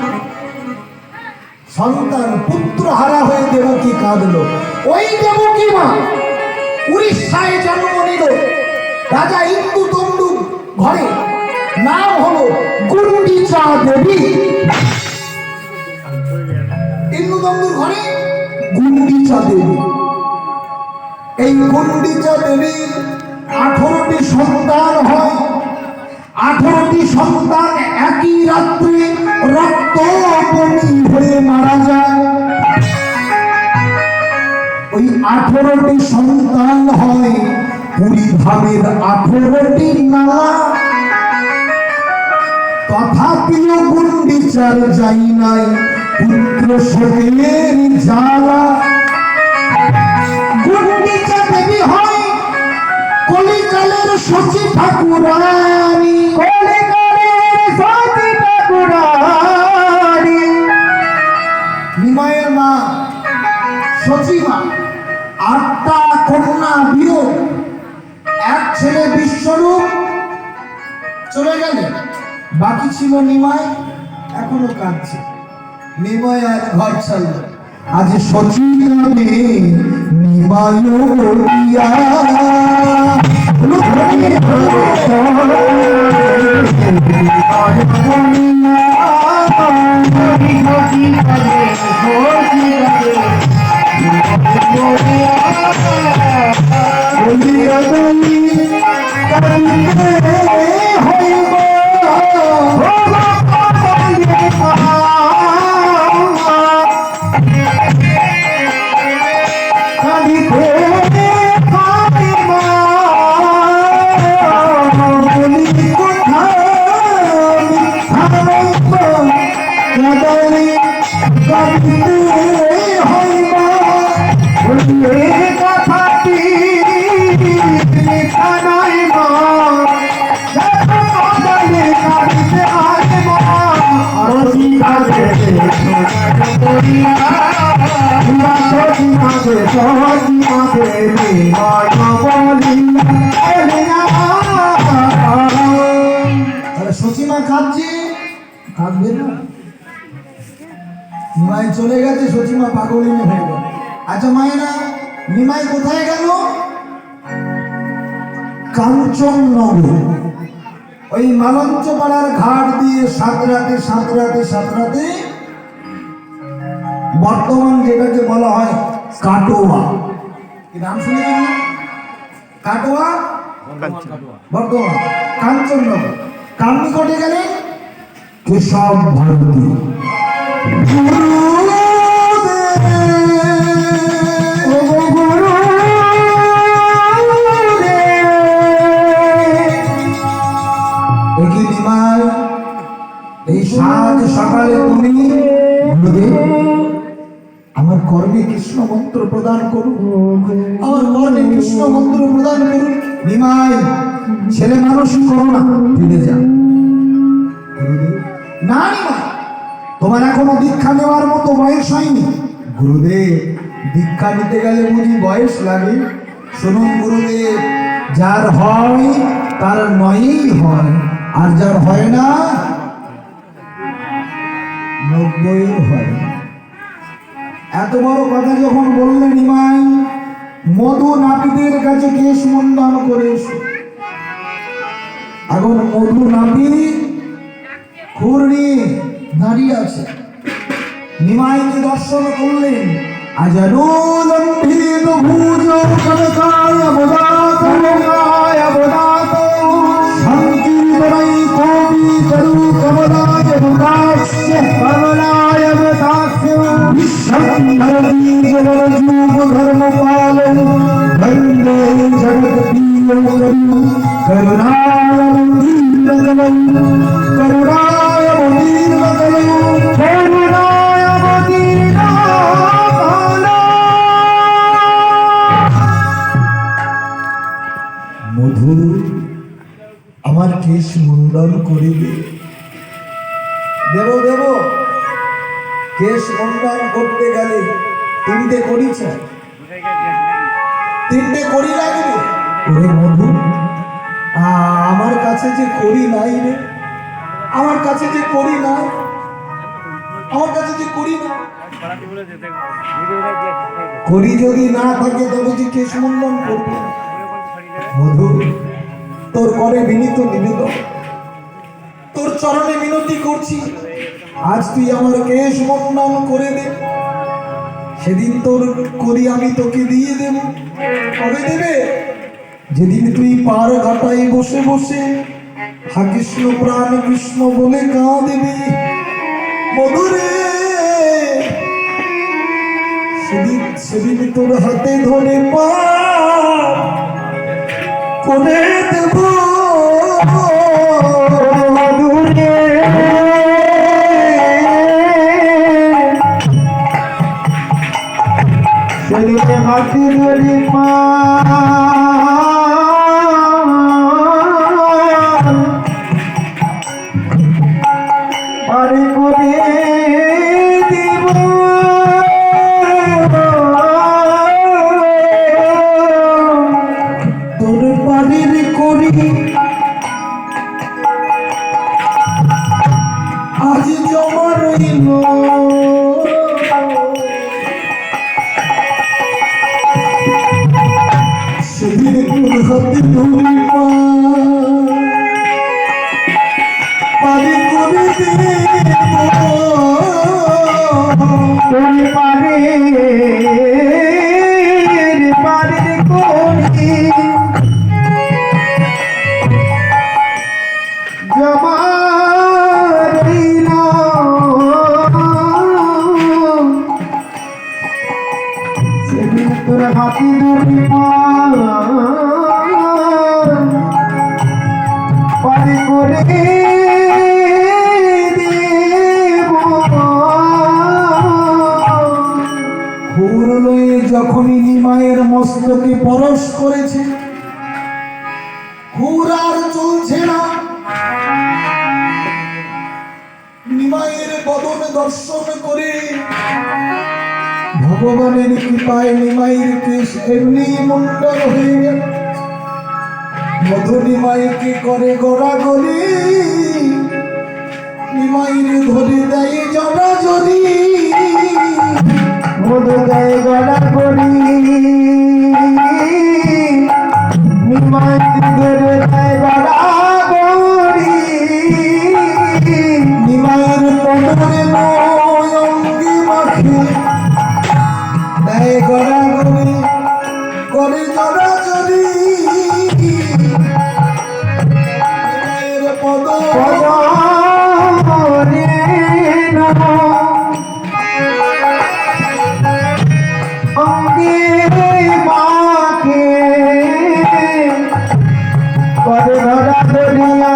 সন্তান পুত্র হারা হয়ে দেবকী কাঁদলো। ওই দেবকী মা উড়িষ্যায় জন্ম নিল রাজা ইন্দু তন্দু ঘরে, নাম হলো গুন্ডিচা দেবী। ইন্দু তন্দুর ঘরে গুন্ডিচা দেবী। এই গুন্ডিচা দেবীর 18টি সন্তান হয়। 18টি সন্তান একই রাত্রে রক্তবমী হয়ে মারা যায়। ওই 18টি সন্তান হয় পুরী ধামের 18টি নালা। তথাপিও গুন্ডিচার যাই নাই পুত্র শোকের জ্বালা। গুন্ডিচা দেবী হয় কলিকালের শচী ঠাকুরানী। কলিকালের সতী ঠাকুরানী। নিমায়ের মা শচী মা 8টা কন্যা বিয়োগ, এক ছেলে বিশ্বরূপ চলে গেলেন, বাকি ছিল নিমাই, এখনো কাঁদছে। নিমাই আর ঘর ছাড়ল। আজ শচী নামে নিমায় দিয়া সচিমা কাঁদছে, কাঁদবে না? নিমাই চলে গেছে, সচিমা পাগলিনী হয়ে গেল। আচ্ছা মায়েরা, নিমাই কোথায় গেল? কাঞ্চননগর। ওই মালঞ্চ পাড়ার ঘাট দিয়ে সাঁতরাতে বর্তমান যেটাকে বলা হয় কাটোয়া। কি নাম শুনেছেন না? কাটোয়া বর্তমান কাঞ্চননগর। কার নিকটে গেলেন? কেশব ভারতী। এই সাজ সকালে তুমি গুরুদেব আমার কর্মে কৃষ্ণ মন্ত্র প্রদান করুন, আমার কর্মে কৃষ্ণ মন্ত্র প্রদান করুন। নিমাই ছেলে মানুষ করো না, ফিরে যান। গুরুদেব না নিমাই, তোমার এখনো দীক্ষা নেওয়ার মতো বয়স হয়নি। গুরুদেব দীক্ষা নিতে গেলে বুঝি বয়স লাগে? শুনুন গুরুদেব, যার হয় তার নয়ই হয়, আর যার হয় না 90 হয়। এত বড় কথা যখন বললেন নিমাই, মধু নাপিতের কাছে কেশ মন্ডন করে এসো। এখন মধু নাপিত খুর নিয়ে দাঁড়িয়ে আছে। নিমাইকে দর্শন করলেন। আজানুলম্বিত ভুজ কনকায় বদাত কনকায় বদাত সংকীর্তনাই কোপি তরু কমলায় বদাস্য কমলায় বদাস্য বিশ্বন্ধরতি জগৎযুগ ধর্মপালন বন্দে জগৎপ্রিয় করু করুণায় মন্দিরগলৌ করুণায় মন্দিরগলৌ করুণায় মধু আমার কেশ মুন্ডন করিবে। দেব দেব কেশ মুন্ডন করতে গেলে 3টে করি চাই, 3টে করি লাগবে। ওরে মধু, আমার কাছে যে করি নাই রে, আমার কাছে যে করি নাই, আমার কাছে যে করি না। করি যদি না থাকে তবে যে কেশ মুন্ডন করবে। মধু তোর করে বিনীত নিবেদন, তোর চরণে মিনতি করছি, আজ তুই আমার কেশ মুন্ডন করে দে। সেদিন তোর করি আমি তোকে দিয়ে দেব। কবে দেবে? যেদিন তুই পার ঘাটায় বসে বসে হা কৃষ্ণ প্রাণ কৃষ্ণ বলে কাঁদবি। মধুরে সেদিন সেদিন তোর হাতে ধরে পা করে দেব। মধুরে সেদিন হাতে ধরে পা পারে করে দেব। তোর পারের করি আজ জমা রইল। সেদিন তোর হাতে ধরে পারে করে দেব। তোর পারের করি জমা রইল। সেদিন তোর হাতে ধরে পারে করে দেব। খুর লয়ে যখনই নিমাইয়ের মস্তকে পরশ করেছে, খুর আর চলছে না। নিমাইয়ের বদন দর্শন করে ভগবানের কৃপায় নিমাইয়ের কেশ এমনি মুন্ডন হয়ে গেল। মধু নিমাইকে করে গড়াগড়ি, নিমাইয়ের ধরে দেয় জড়াজড়ি। মধু দেয় গড়াগড়ি, নিমাই ধরে দেয় গড়াগড়ি। নিমাইয়ের পদরে অঙ্গি মাখে দেয় গড়াগড়ি, করে জড়াজড়ি। নিমাইয়ের পদরে অঙ্গে মাখে করে ধরা ধরিয়া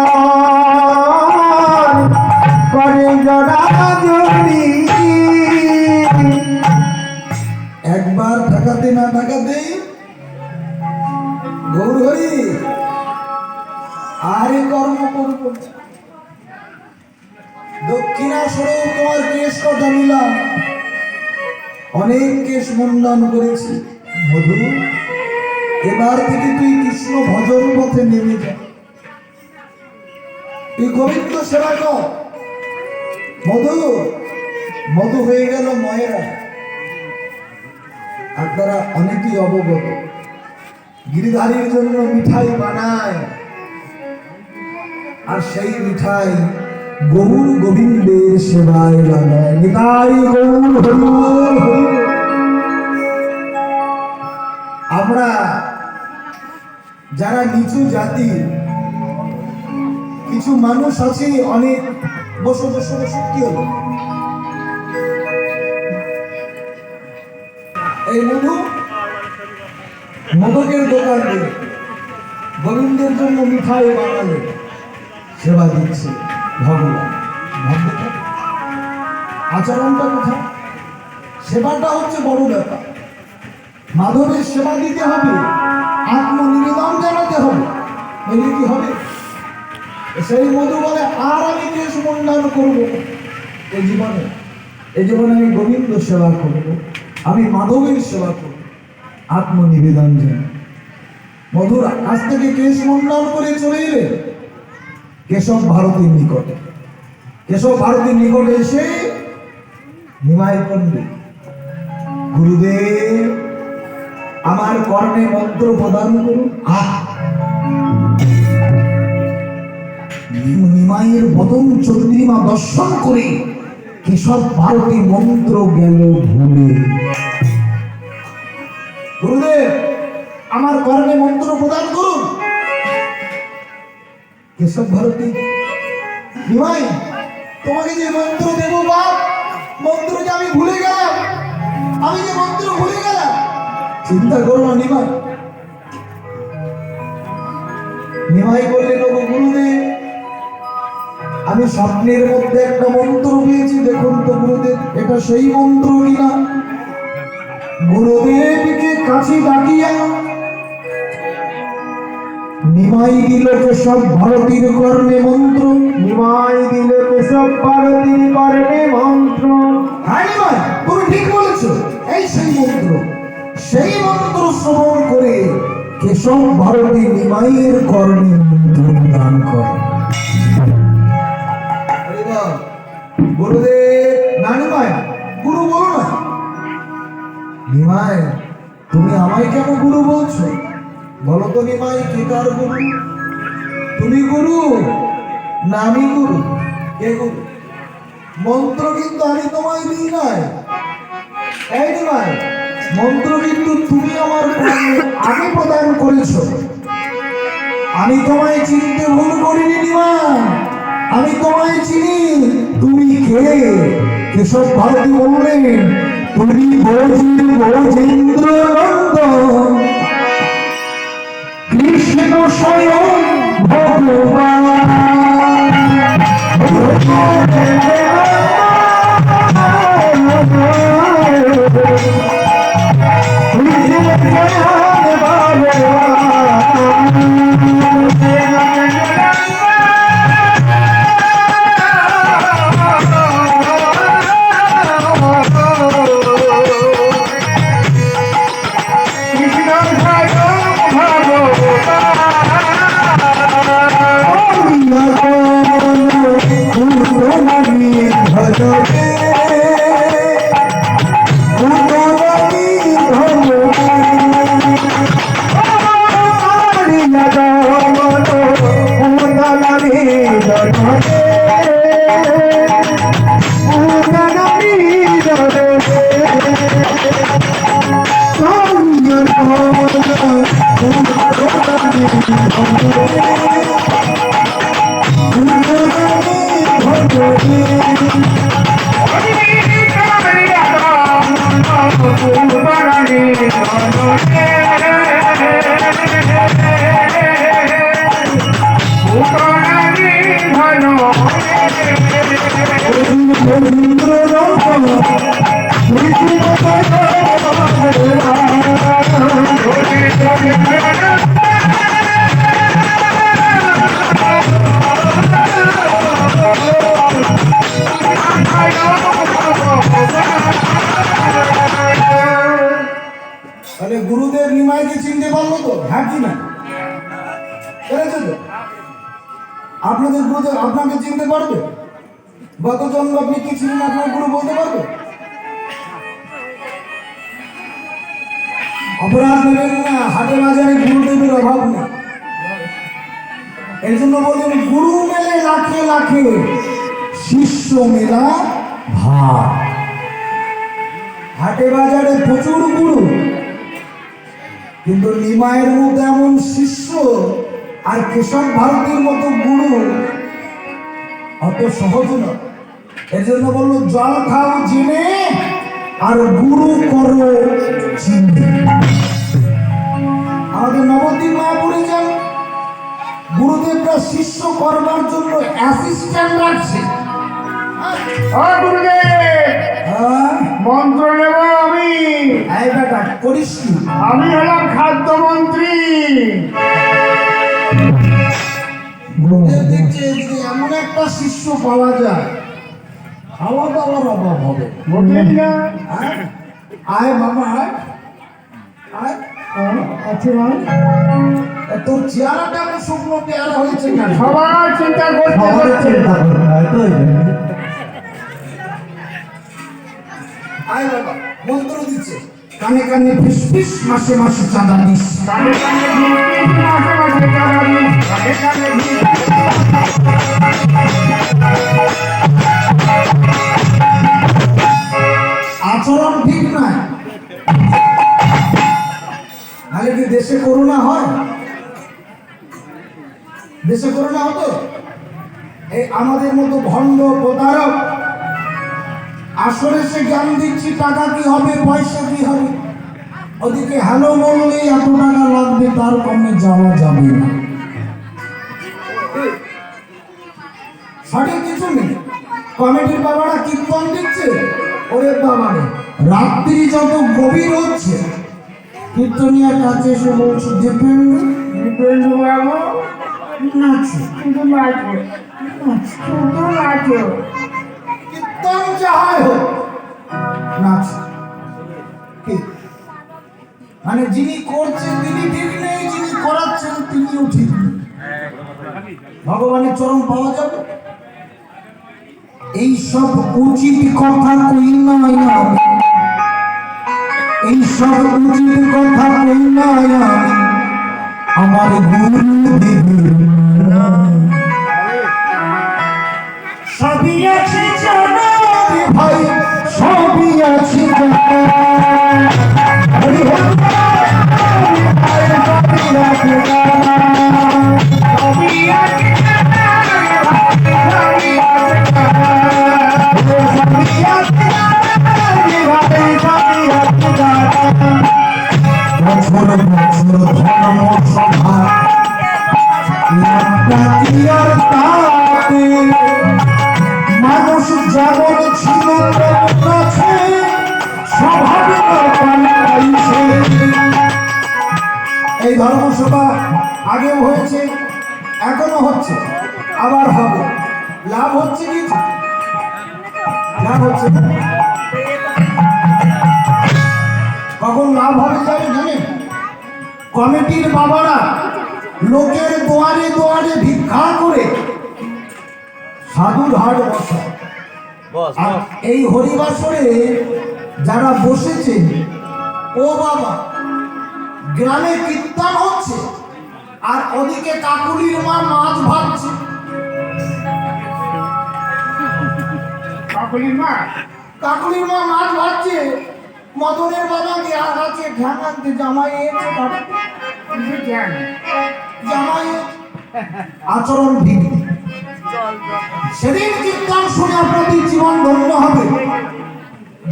করে জড়া যদি একবার ঢাকাতে না ঢাকাতেই গৌর হরি আরে কর্ম করব না। দক্ষিণাস্বরেও তোমার কেশ কথা নিলাম, অনেক কেশ মুন্ডন করেছি। মধু, এবার থেকে তুই কৃষ্ণ ভজন পথে নেমে যা, তুই গোবিন্দ সেবা কর। মধু, মধু হয়ে গেল ময়রা। আপনারা অনেকেই অবগত, গিরিধারীর জন্য মিঠাই বানায়, আর সেই মিঠাই গৌর গোবিন্দের সেবায় লাগায়। নিতাই গৌর হরি বল, হরি বল। আমরা যারা নিচু জাতি, কিছু মানুষ আছে অনেক, বসো বসো বসো, কি হলো? এই মধু, মোদকের দোকান নেই, গোবিন্দের জন্য মিঠাই বানালে, সেবা দিচ্ছে ভগবান। ভাবতে আচরণটা কোথায়? সেবাটা হচ্ছে বড় ব্যাপার। মাধবের সেবা দিতে হবে, আত্মনিবেদন জানাতে হবে, এলে কি হবে? সেই মধু বলে আর আমি কেশ মুন্ডন করবো এই জীবনে, এই জীবনে আমি গোবিন্দ সেবা করব, আমি মাধবের সেবা করব, আত্মনিবেদন জানাই। মধুর আজ থেকে কেশ মুন্ডন করে চলে এলে কেশব ভারতীর নিকটে। কেশব ভারতীর নিকটে এসে নিমাই পণ্ডিত, গুরুদেব আমার কর্ণে মন্ত্র প্রদান করুন। নিমাইয়ের বদন চন্দ্রিমা দর্শন করে কেশব ভারতী মন্ত্র গেল ভুলে। গুরুদেব আমার কর্ণে মন্ত্র প্রদান করুন। কেশব ভারতী, নিমাই তোমাকে যে মন্ত্র দেব বাপ, মন্ত্র যে আমি ভুলে গেলাম, আমি যে মন্ত্র ভুলে গেলাম। চিন্তা করো না নিমাই। নিমাই বললেন, ওগো গুরুদেব আমি স্বপ্নের মধ্যে একটা মন্ত্র পেয়েছি, দেখুন তো গুরুদেব এটা সেই মন্ত্র কিনা। গুরুদেবকে কাছে ডাকিয়া নিমাই দিল কেশব ভারতীর কর্ণে মন্ত্র। নিমাই দিলে কেশব ভারতীর কর্ণে মন্ত্র। হ্যাঁ নিমাই, তুমি ঠিক বলেছ, এই সেই মন্ত্র। সেই মন্ত্র শ্রবণ করে কেশব ভারতী নিমাইয়ের কর্ণে মন্ত্র দান করে। গুরুদেব না নিমাই, গুরু বলো না। নিমাই তুমি আমায় কেন গুরু বলছো? বলো তো নিমাই, কে কার গুরু? তুমি গুরু না আমি গুরু? কে গুরু? মন্ত্র কিন্তু আমি তোমায় দিই নাই। এই নিমাই, মন্ত্র কিন্তু তুমি আমার আগে প্রদান করেছো। আমি তোমায় চিনতে ভুল করিনি নিমাই, আমি তোমায় চিনি। তুমি কে? কেশব ভারতী বললেন, তুমি ব্রজেন্দ্র নন্দন কৃষ্ণ স্বয়ং ভগবান। ধন তাহলে গুরুদেব নিমাইকে চিনতে পারলো তো? হ্যাঁ কি না? পেরেছে তো? আপনাদের গুরুদেব আপনাকে চিনতে পারবে? গত জন্ম আপনি কি ছিলেন আপনার গুরু বলতে পারবে? অপরাধ নেবেন না, হাটে বাজারে গুরুদেবের অভাব নেই। এই জন্য বললেন গুরু মেলে লাখে লাখে, শিষ্য মেলা ভার। হাটে বাজারে প্রচুর গুরু, কিন্তু নিমায়ের মতো এমন শিষ্য আর কেশব ভারতীর মতো গুরু অত সহজ না। এর জন্য বললো জল খাও জেনে আর গুরু করো চিনে। আমাদের নবদ্বীপ মায়াপুরে যান, গুরুদেবরা শিষ্য করবার জন্য অ্যাসিস্ট্যান্ট রাখছে। মন্ত্র নেব আমি। এই বেটা করিস কি? আমি হলাম খাদ্যমন্ত্রী। গুরুদেব দেখছে এদিকে এমন একটা শিষ্য পাওয়া যায়, খাওয়া দাওয়ার অভাব হবে মোটেই না। হ্যাঁ? আয় বাবা আয় আয়। আচ্ছা, তোর চেহারাটা এমন শুকনো পেয়ারা হয়েছে কেন? সবার চিন্তা করতে হচ্ছে। আয় বাবা, মন্ত্র দিচ্ছে, কানে কানে ফিস ফিস, মাসে মাসে চাঁদা দিস। কানে কানে ভিড়, মাসে মাসে টাকা দিস। কানে কানে ভিড়। আচরণ ঠিক নয়, নাহলে কি দেশে করোনা হয়? দেশে করোনা হতো? এই আমাদের মতো ভণ্ড প্রতারক আসলে সে জ্ঞান দিচ্ছি টাকা কি হবে, পয়সা কি হবে, ওদিকে হ্যালো বললেই এত টাকা লাগবে, তার কমে যাওয়া যাবে না। সঠিক কিছু নেই। কমিটির বাবারা কীর্তন দিচ্ছে, ওরে বাবারে রাত্রি যত গভীর হচ্ছে, কীর্তনিয়ার কাছে এসে বলছে দীপেন্দু বাবু নাচো শুধু নাচো, শুধু নাচো। কীর্তন যাহাই হোক নাচ। মানে যিনি করছেন তিনি ঠিক নেই, যিনি করাচ্ছেন তিনিও ঠিক নেই। ভগবানের চরণ পাওয়া যাবে? এইসব উচিত কথা কই নাই আমি, এইসব উচিত কথা কই নাই আমি, আমার গুরুদেবের সবই আছে জানা রে ভাই, সবই আছে জানা। হরি হরি ভাই, সবই আছে জানা, সবই আছে জানা রে ভাই, সবই আছে জানা, সবই আছে জানা রে ভাই, সবই আছে জানা। বছর বছর ধর্ম সভা মানুষ যেমন ছিল তেমন আছে, স্বভাবে পাল্টাইছে। এই ধর্মসভা আগেও হয়েছে, এখনো হচ্ছে, আবার হবে। লাভ হচ্ছে কি? লাভ হচ্ছে না। কখন লাভ হবে জানেন? কমিটির বাবারা লোকের দোয়ারে দোয়ারে ভিক্ষা করে সাধুর হাট বসায়। আর এই হরিবাসরে যারা বসেছে, ও বাবা, গ্রামে কীর্তন হচ্ছে আর ওদিকে কাকুলির মা মাছ ভাজছে। কাকুলির মা কাকুলির মা মাছ ভাজছে, মদনের বাবা গিয়া আছে ঢ্যাং আনতে, জামাই এসে জামাই আচরণ ঠিক। সেদিন কীর্তন শুনে আপনাদের জীবন ধন্য হবে।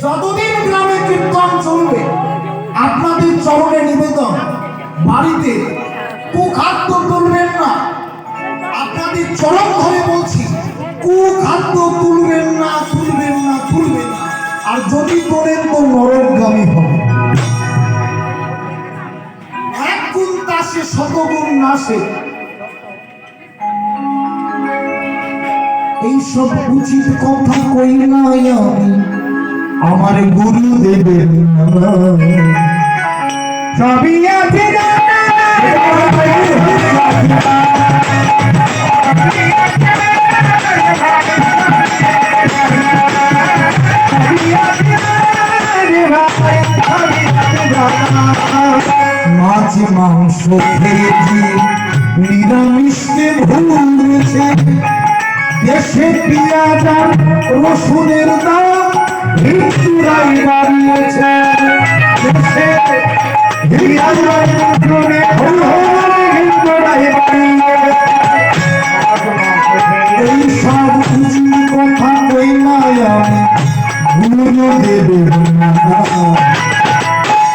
যতদিন গ্রামে কীর্তন চলবে, আপনাদের চরণে নিবেদন, বাড়িতে কুখাদ্য তুলবেন না। আপনাদের চরণ ধরে বলছি, কুখাদ্য তুলবেন না, তুলবেন না, তুলবেন না। আর যদি তোলেন তো নরকগামী হবে। এক গুণ তাসে শতগুণ নাশে। এইসব উচিত কথা কই নাই আমি, আমার গুরুদেবের নাম। সবই আছে মাছ মাংস খেয়েছি, নিরামিষকে ভুলেছে, দেশে পেঁয়াজ আর রসুনের দাম হিন্দুরাই বাড়িয়েছে। দেশে পেঁয়াজ আর রসুনের হিন্দুরাই বাড়িয়েছে। এই সব কিছুর কথা কই নাই আমি গুরুদেবের নাম।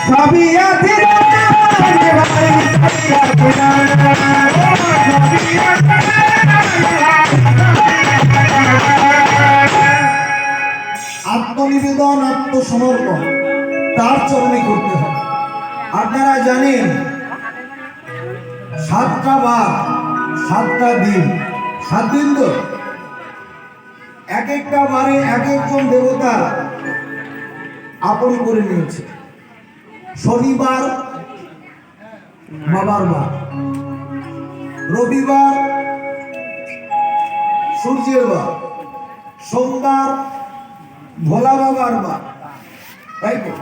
সবই আছে আত্মনিবেদন, আত্মসমর্পণ তার চরণে করতে হবে। আপনারা জানেন 7টা বার 7টা দিন, 7 দিন তো, এক একটা বারে এক একজন দেবতা আপন করে নিয়েছে। শনিবার বাবার বার, রবিবার সূর্যের বার, সোমবার ভোলা বাবার বার, তাই তো,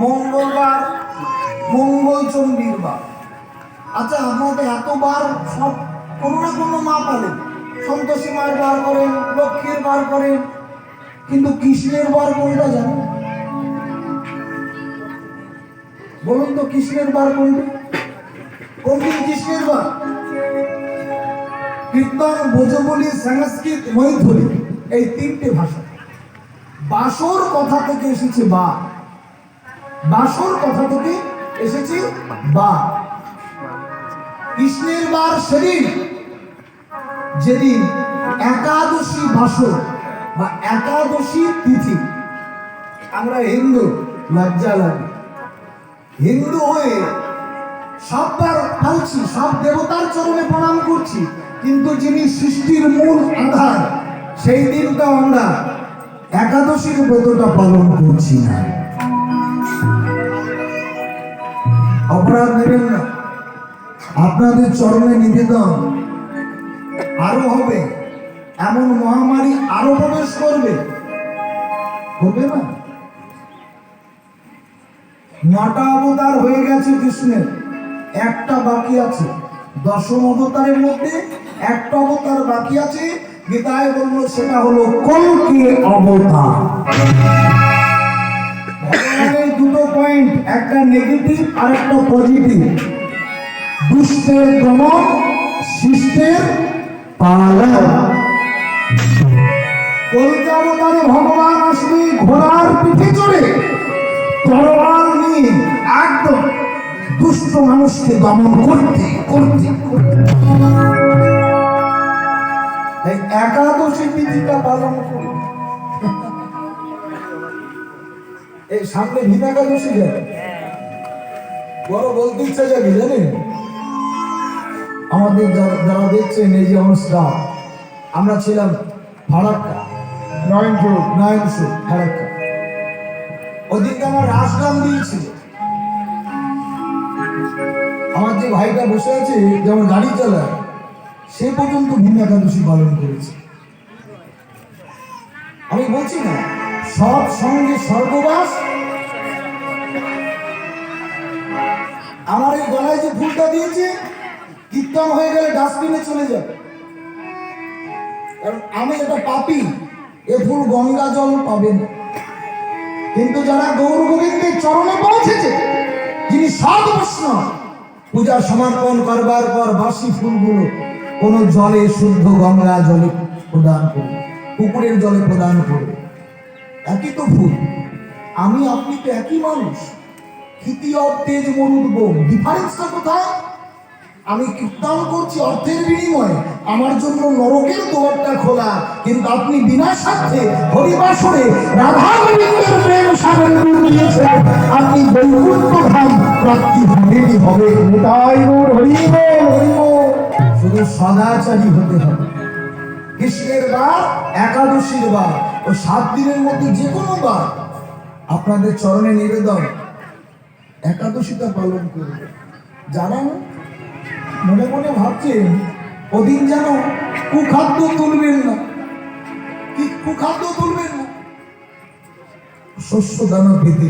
মঙ্গলবার মঙ্গল চণ্ডীর বার। আচ্ছা, আমাদের এতবার সব কোনো না কোনো মা পালেন, সন্তোষী মার বার করেন, লক্ষ্মীর বার করেন, কিন্তু কৃষ্ণের বার কোনটা জানেন? বলুন তো, কৃষ্ণের বার কোনটা? কোন দিন কৃষ্ণের বার? কীর্তন, ভোজবলি, সংস্কৃত, মৈথিলি, এই 3টে ভাষা। বাসর কথা থেকে এসেছে বা, বাসর কথা থেকে এসেছে বা। কৃষ্ণের বার সেদিন যেদিন একাদশী বাসর বা একাদশী তিথি। আমরা হিন্দু, লজ্জা লাগে, হিন্দু হয়ে সববার পালছি, সব দেবতার চরণে প্রণাম করছি, কিন্তু যিনি সৃষ্টির মূল আধার, সেই দিনটা আমরা একাদশীর ব্রতটা পালন করছি না। অপরাধ নেবেন না, আপনাদের চরণে নিবেদন। আরো হবে, এমন মহামারী আরো প্রবেশ করবে, হবে না? 9টা অবতার হয়ে গেছে কৃষ্ণের, একটা বাকি আছে। 10ম অবতারের মধ্যে একটা অবতার বাকি আছে। গীতায় বলল সেটা হলো কল্কি অবতার। ভগবানের 2টো পয়েন্ট, একটা নেগেটিভ আর একটা পজিটিভ। দুষ্টের দমন, শিষ্টের পালন। কল্কি অবতারে ভগবান আসবে ঘোড়ার পিঠে চড়ে, তরোয়াল নিয়ে একদম দুষ্ট মানুষকে দমন করতে করতে করতে। এই একাদশী তিথিটা পালন করুন। এই সামনে ভীম একাদশী যায়, বড় বলতে ইচ্ছা যাবে জানেন। আমাদের যারা দেখছেন, এই যে আমার স্টাফ, আমরা ছিলাম ফারাক্কা, নয়নসুর ফারাক্কা। ওদিকে আমার রাজগান দিয়েছিল। আমার যে ভাইটা বসে আছে, যেমন গাড়ি চালায়, সে পর্যন্ত ভীম একাদশী পালন করেছে। আমি বলছি না, সৎ সঙ্গে স্বর্গবাস। আমার এই গলায় যে ফুলটা দিয়েছে, কীর্তন হয়ে গেলে ডাস্টবিনে চলে যাবে, কারণ আমি এটা পাপী, এ ফুল গঙ্গা জল পাবে না। কিন্তু যারা গৌর গোবিন্দের চরণে পৌঁছেছে, যিনি সৎ বৈষ্ণব, পূজা সমর্পণ করবার পর বাসি ফুলগুলো কোন জলে, শুদ্ধ গঙ্গা জলে প্রদান করবে, পুকুরের জলে প্রদান করবে। একই তো ফুল, আমি আপনি তো একই মানুষ। ক্ষিতি অর্থেজ মরুদ বোম, ডিফারেন্সটা কোথায়? আমি কীর্তন করছি অর্থের বিনিময়ে, আমার জন্য নরকের দুয়ারটা খোলা, কিন্তু আপনি বিনা স্বার্থে হরিবাসরে রাধা গোবিন্দের প্রেম সাগরে ডুব দিয়েছেন। আপনি বৈকুণ্ঠ ধাম প্রাপ্তি হবেই হবে। তাই গৌর হরি বল, হরি বল। শুধু সদাচারী হতে হবে। কৃষ্ণের বার, একাদশীর বার, ও 7 দিনের মধ্যে যে কোনো বার আপনাদের চরণে নিবেদন, একাদশীটা পালন করবে। যারা মনে মনে ভাবছেন ওদিন যেন কুখাদ্য তুলবেন না, কি কুখাদ্য তুলবেন না, শস্য দানা পেতে।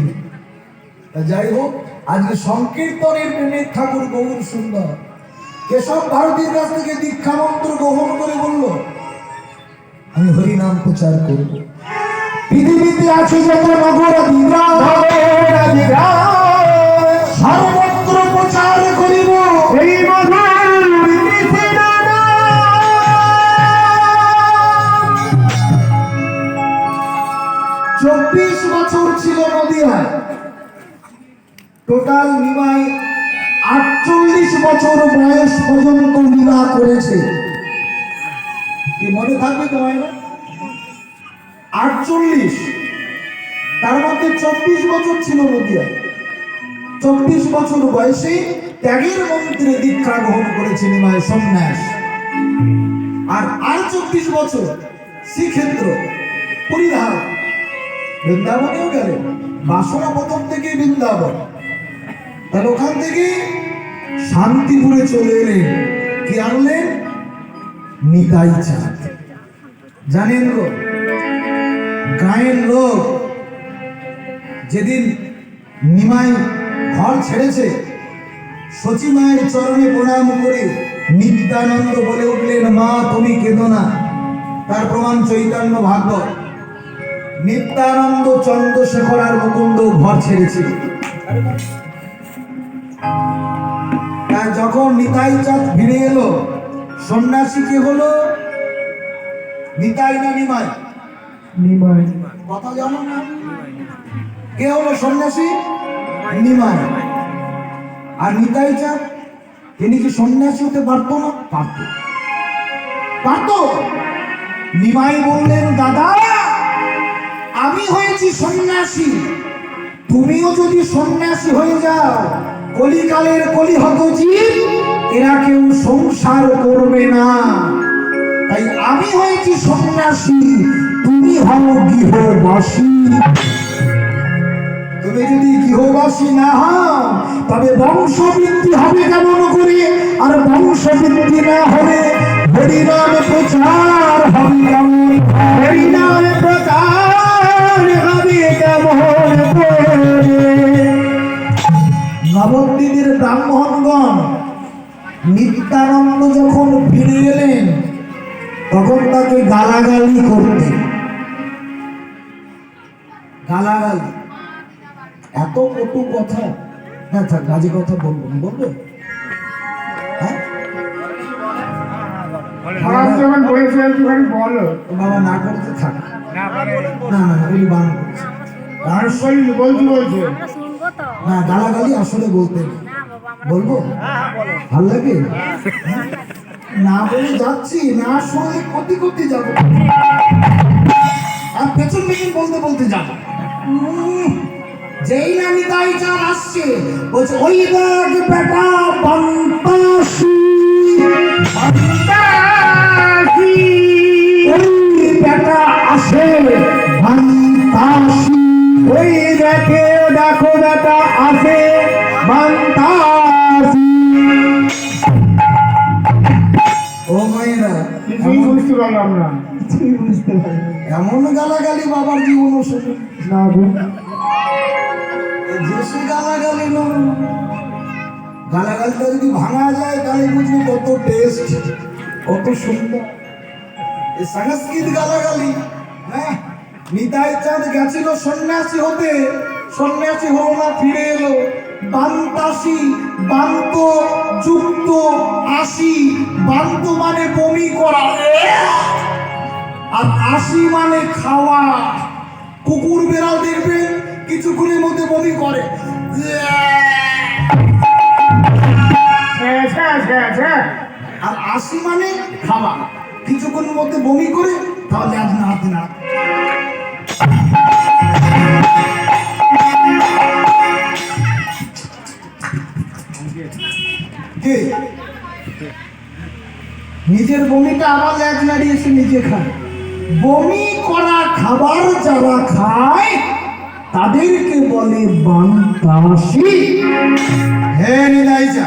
যাই হোক, আজকে সংকীর্তনের প্রেমের ঠাকুর গৌর সুন্দর কেশব ভারতীর কাছ থেকে দীক্ষা মন্ত্র গ্রহণ করে বলল, আমি হরিনাম প্রচার করব। পৃথিবীতে আছে যত সর্বত্র প্রচার করিব এই চব্বিশ বছর ছিল নদিয়ায়, টোটাল নিমাই 48 বছর বয়স পর্যন্ত লীলা করেছে। কি মনে থাকবে তোমার না? 48, তার মধ্যে 24 বছর ছিল নদিয়ায়। 24 বছর বয়সে ত্যাগের মন্ত্রে দীক্ষা গ্রহণ করেছে নিমাই সন্ন্যাস। আর 24 বছর শ্রীক্ষেত্র পরিধান, বৃন্দাবনেও গেলেন। বাসনা প্রথম থেকে বৃন্দাবন, তার ওখান থেকে শান্তিপুরে চলে এলেন। কি আনলেন? নিতাই চাঁদ। জানেন গো, গায়ের লোক যেদিন নিমাই ঘর ছেড়েছে, সচী মায়ের চরণে প্রণাম করে নিত্যানন্দ বলে উঠলেন, মা তুমি কেঁদো না। তার প্রমাণ চৈতন্য ভাগবত। নিত্যানন্দ, চন্দ্রশেখর আর মুকুন্দ ঘর ছেড়েছে। যখন নিতাই চাঁদ ফিরে এলো, সন্ন্যাসী কে হলো? নিতাই না নিমাই? নিমাই। কথা জানো না? কে হলো সন্ন্যাসী? নিমাই। আর নিতাই চাঁদ, তিনি কি সন্ন্যাসী হতে পারতো না? পারত, পারত। নিমাই বললেন, দাদা আমি হয়েছি সন্ন্যাসী, তুমিও যদি সন্ন্যাসী হয়ে যাও, কলিকালের কলিহত জীব এরা কেউ সংসার করবে না। তাই আমি হয়েছি সন্ন্যাসী, তুমি হও গৃহবাসী। তুমি যদি গৃহবাসী না হও, তবে বংশবৃদ্ধি হবে কেমন করে? আর বংশবৃদ্ধি না হলে হরিনাম প্রচার হবে কেমন? হরিনাম প্রচার হবে কেমন করে? নবদ্বীপের ব্রাহ্মণগণ নিত্যানন্দ যখন ফিরে এলেন, তখন তাকে গালাগালি করতে, গালাগালি, এত কটু কথা। না থাক, বাজে কথা বলবো না, বলবো? হ্যাঁ, বাবা না করতে থাক। না না না, বলি বান করছে না, গালাগালি আসলে বলতে বলবো, ভাল লাগে না বলে যাচ্ছি, না শুনে করতে করতে যাবো, আর পেছন পেছন বলতে বলতে যাবো। যেই না নিতাই চাঁদ আসছে, বলছে ওই দেখ বেটা বান্তাসি, বান্তাসি, ওই বেটা আসে বান্তাসি, ওই দেখে দেখো বেটা আসে বান্তাসি। ও মায়েরা, কিছুই বুঝতে পারলাম না, কিছুই বুঝতে পারলাম। এমন গালাগালি বাবার জীবন না গো, যেসে গালাগালি নয়। গালাগালিটা যদি ভাঙা যায় তাহলে বুঝবি কত টেস্ট, কত সুন্দর। এই সংস্কৃত গালাগালি। হ্যাঁ, নিতাই চাঁদ গেছিল সন্ন্যাসী হতে, সন্ন্যাসী হলো না, ফিরে এলো বান্তাসি। বান্ত যুক্ত আসি, বান্ত মানে বমি করা, আর আসি মানে খাওয়া। কুকুর বেড়াল দেখবেন কিছুক্ষণের মধ্যে বমি করে, আর আসি মানে খাওয়া, কিছুক্ষণের মধ্যে বমি করে, তাহলে আজ না হাতে না। নিজের বমিটা আবার ল্যাজ নাড়িয়ে এসে নিজে খায়। বমি করা খাবার যারা খায় তাদেরকে বলে বান্তাসী। হে নিদাইজা,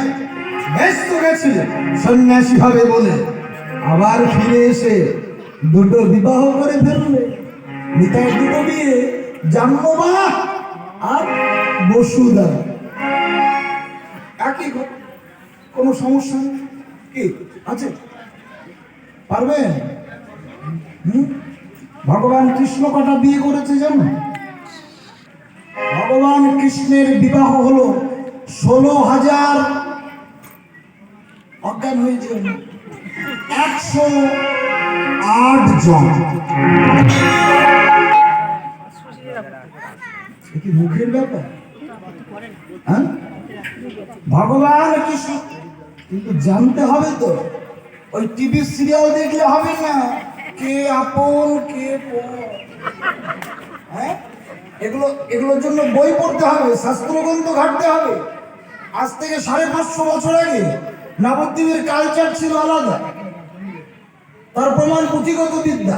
বেশ তো গেছিলে সন্ন্যাসী হবে বলে, আবার ফিরে এসে দুটো বিবাহ করে ফেললে। নিতাই দুটো বিয়ে, জাম্মবা আর বসুদা। একই ঘর, কোনো সমস্যা নেই। কি আছে পারবেন? ভগবান কৃষ্ণ কটা বিয়ে করেছে জানো? ভগবান কৃষ্ণের বিবাহ হলো 16,000, অজ্ঞান হয়েছে 108 জন। কি মুখের ব্যাপার? হ্যাঁ, ভগবান কৃষ্ণ। কিন্তু জানতে হবে তো, ওই টিভি সিরিয়াল দেখলে হবে না, কে আপন কে পর। হ্যাঁ, এগুলোর জন্য বই পড়তে হবে, শাস্ত্রগ্রন্থ ঘাটতে হবে। আজ থেকে 550 বছর আগে নবদ্বীপের কালচার ছিল আলাদা, তার প্রমাণ পুঁথিগত বিদ্যা।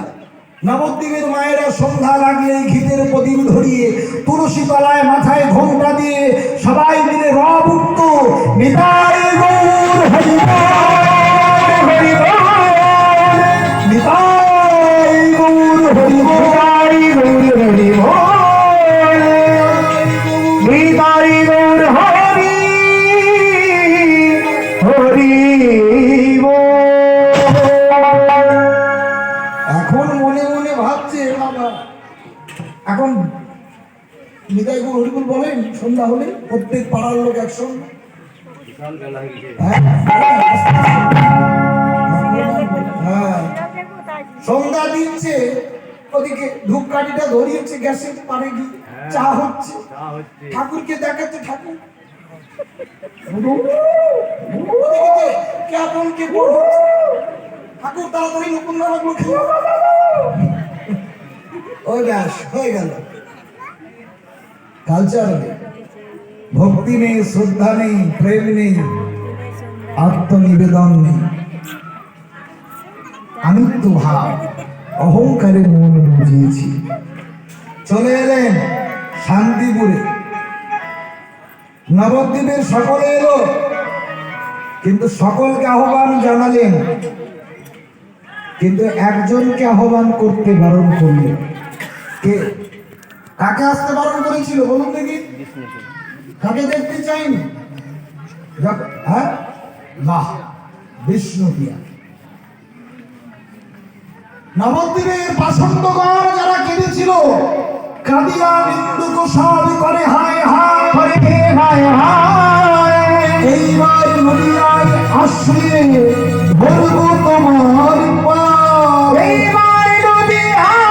নবদ্বীপের মায়েরা সন্ধ্যা লাগলে ঘিতের প্রদীপ ধরিয়ে তুলসী তলায় মাথায় ঘোমটা দিয়ে সবাই মিলে রব উঠত, নিতাই গৌর হরি বল, হরি বল, নিতাই গৌর হরি বল, হরি বল, নিতাই গৌর হরি হরি বল। এখন মনে মনে ভাবছে বাবা, এখন নিতাই গৌর হরি বল বলেন সন্ধ্যা হলে প্রত্যেক পাড়ার লোক একসঙ্গে। হ্যাঁ, সন্ধ্যা দিচ্ছে, ওদিকে ধূপকাঠিটা ধরিয়েছে গ্যাসের পারে গিয়ে চা হচ্ছে, ঠাকুরকে দেখাচ্ছে। ঠাকুর ওদিকে কেমন কে বড় হচ্ছে, ঠাকুর তাড়াতাড়ি নতুন নামাগুলো খেয়ে ওই ব্যাস হয়ে গেল। কালচার নেই, ভক্তি নেই, শ্রদ্ধা নেই, প্রেম নেই, আত্মনিবেদন নেই, আমিত্ব ভাব, অহংকারে মন বুঝিয়েছি। চলে এলেন শান্তিপুরে, নবদ্বীপের সকলে এলো, কিন্তু সকলকে আহ্বান জানালেন, কিন্তু একজনকে আহ্বান করতে বারণ করলেন। কে? কাকে আসতে বারণ করেছিল বলুন দেখি? কাকে দেখতে চাইনি? হ্যাঁ, বাহ, বিষ্ণুপ্রিয়া। নবদ্বীপের পাষণ্ডগণ যারা কেঁদেছিল, কাঁদিয়া বিন্দু গোসাল করে হায় হায় করে হায় হায়, এইবার নদিয়ায় আসলে বলবো তোমার পার। এইবার নদিয়ায়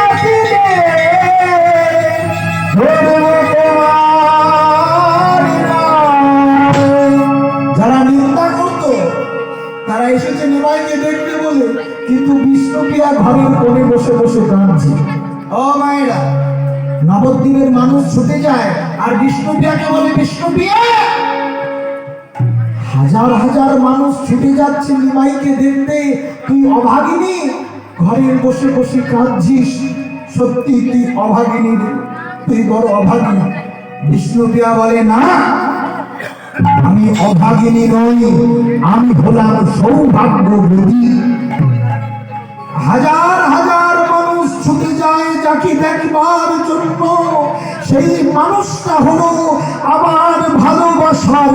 আসলে বলবো তোমার পার। যারা নিন্দা করতো তারা এসেছে নিমাইকে দেখতে বলে, কিন্তু বিষ্ণুপ্রিয়া ঘরের কোণে বসে বসে কাঁদছে। ও মায়েরা, নবদ্বীপের মানুষ ছুটে যায় আর বিষ্ণুপ্রিয়াকে বলে, বিষ্ণুপ্রিয়া, হাজার হাজার মানুষ ছুটে যাচ্ছে নিমাইকে দেখতে, তুই অভাগিনী ঘরে বসে বসে কাঁদছিস। সত্যি তুই অভাগিনী রে, তুই বড় অভাগিনী। বিষ্ণুপ্রিয়া বলে, না, আমি অভাগিনী নই, আমি হলাম সৌভাগ্যবতী। হাজার হাজার মানুষ ছুটে যায় যাকে দেখবার জন্য, সেই মানুষটা হলো আমার ভালোবাসার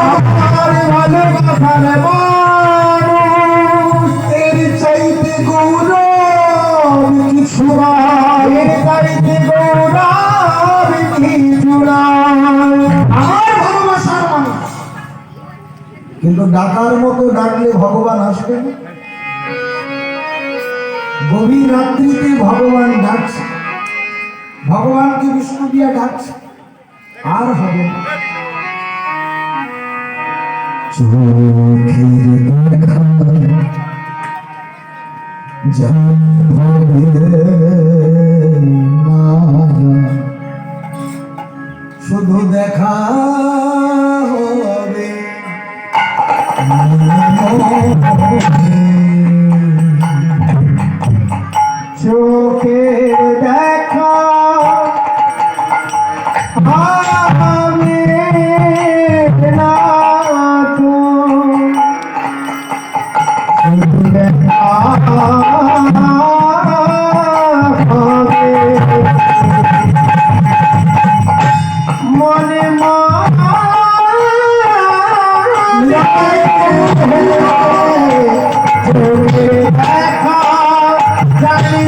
আমার ভালোবাসার মানুষ। এর চাইতে গৌরব কিছু নাই, এর চাইতে গৌরব কিছু নাই, আমার ভালোবাসার মানুষ। কিন্তু ডাকার মতো ডাকলে ভগবান আসবে না। গভীর রাত্রিতে ভগবান ডাকছে, ভগবানকে বিষ্ণুপ্রিয়া ডাকছে, আর হবে না। চোখের দেখা শুধু দেখা হবে, চোখ চোখে দেখা আমি না তো দেখা হবে মনে দেখা জানি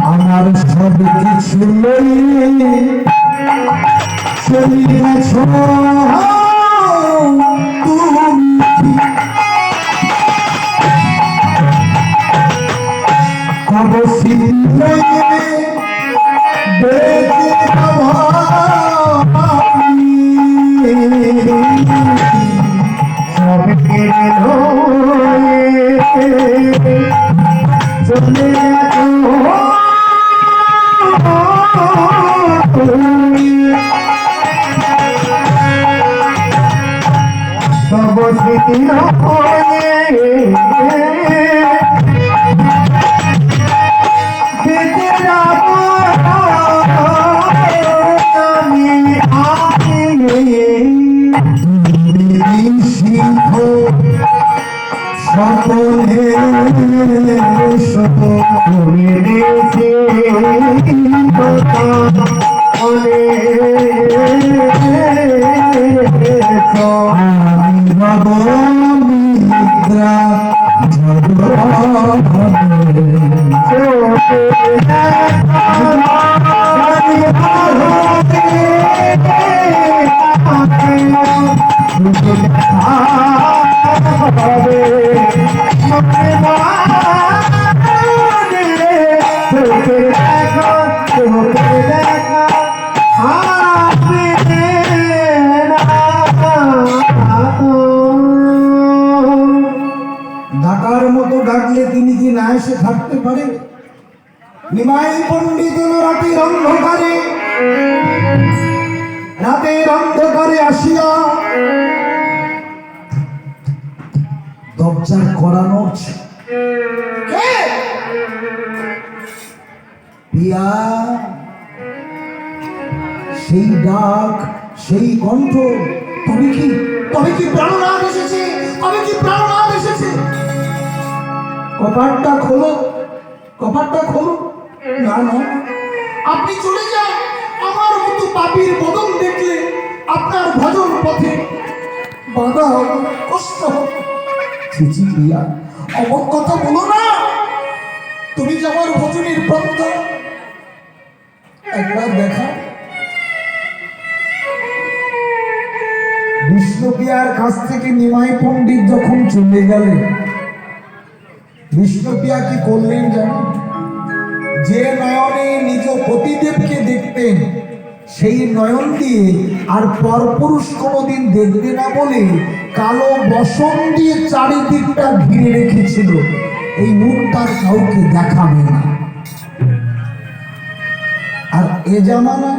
আমার সব কিছু চলিয়াছ তুমি ডাকার মতো ডাকলে তিনি কি না এসে থাকতে পারে? নিমাই পণ্ডিত রাতের অন্ধকারে আসিয়া দরজার কড়া নড়ছে। কে? পিয়া, সেই ডাক, সেই কণ্ঠ। তবে কি প্রাণনাথ এসেছে? কপাটটা খোলো। না, আপনি চলে যান। আমার মতো পাপীর বদন দেখলে আপনার ভজন পথে বাধা হবে, কষ্ট হবে। চিচি প্রিয়া, অমন কথা বলো না। তুমি যে আমার ভজনের পন্থা, একবার দেখা। বিষ্ণুপ্রিয়ার কাছ থেকে নিমাই পণ্ডিত যখন চলে গেলেন, বিষ্ণুপ্রিয়া কি করলেন জানেন? যে নয়নে নিজ পতিদেবকে দেখতেন, সেই নয়ন দিয়ে আর পরপুরুষ কোনোদিন দেখবে না বলে কালো বসন দিয়ে চারিদিকটা ঘিরে রেখেছিল। এই মুখটার কাউকে দেখাবে না। আর এ জামানা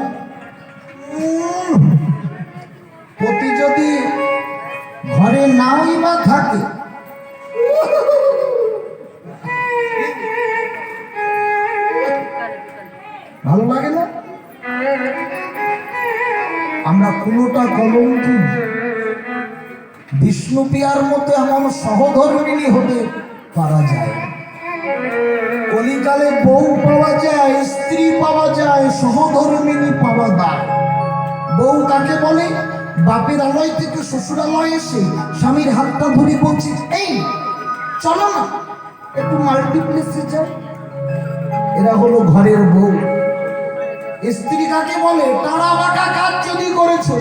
পতি যদি ঘরে নাই বা থাকে, ভালো লাগে না? আমরা কোনোটা কলঙ্কি। বিষ্ণুপ্রিয়ার মতো এমন সহধর্মিণী হতে পারা যায়। কলিকালে বউ পাওয়া যায়, স্ত্রী পাওয়া যায়, সহধর্মিণী পাওয়া যায়। বউ কাকে বলে? বাপের আলয় থেকে শ্বশুরালয় এসে স্বামীর হাতটা ধরে বলছি, এই চলো না একটু মাল্টিপ্লেক্সে যাও। এরা হলো ঘরের বউ। স্ত্রী কাকে বলে? টানা বাঁকা কাজ যদি করেছো,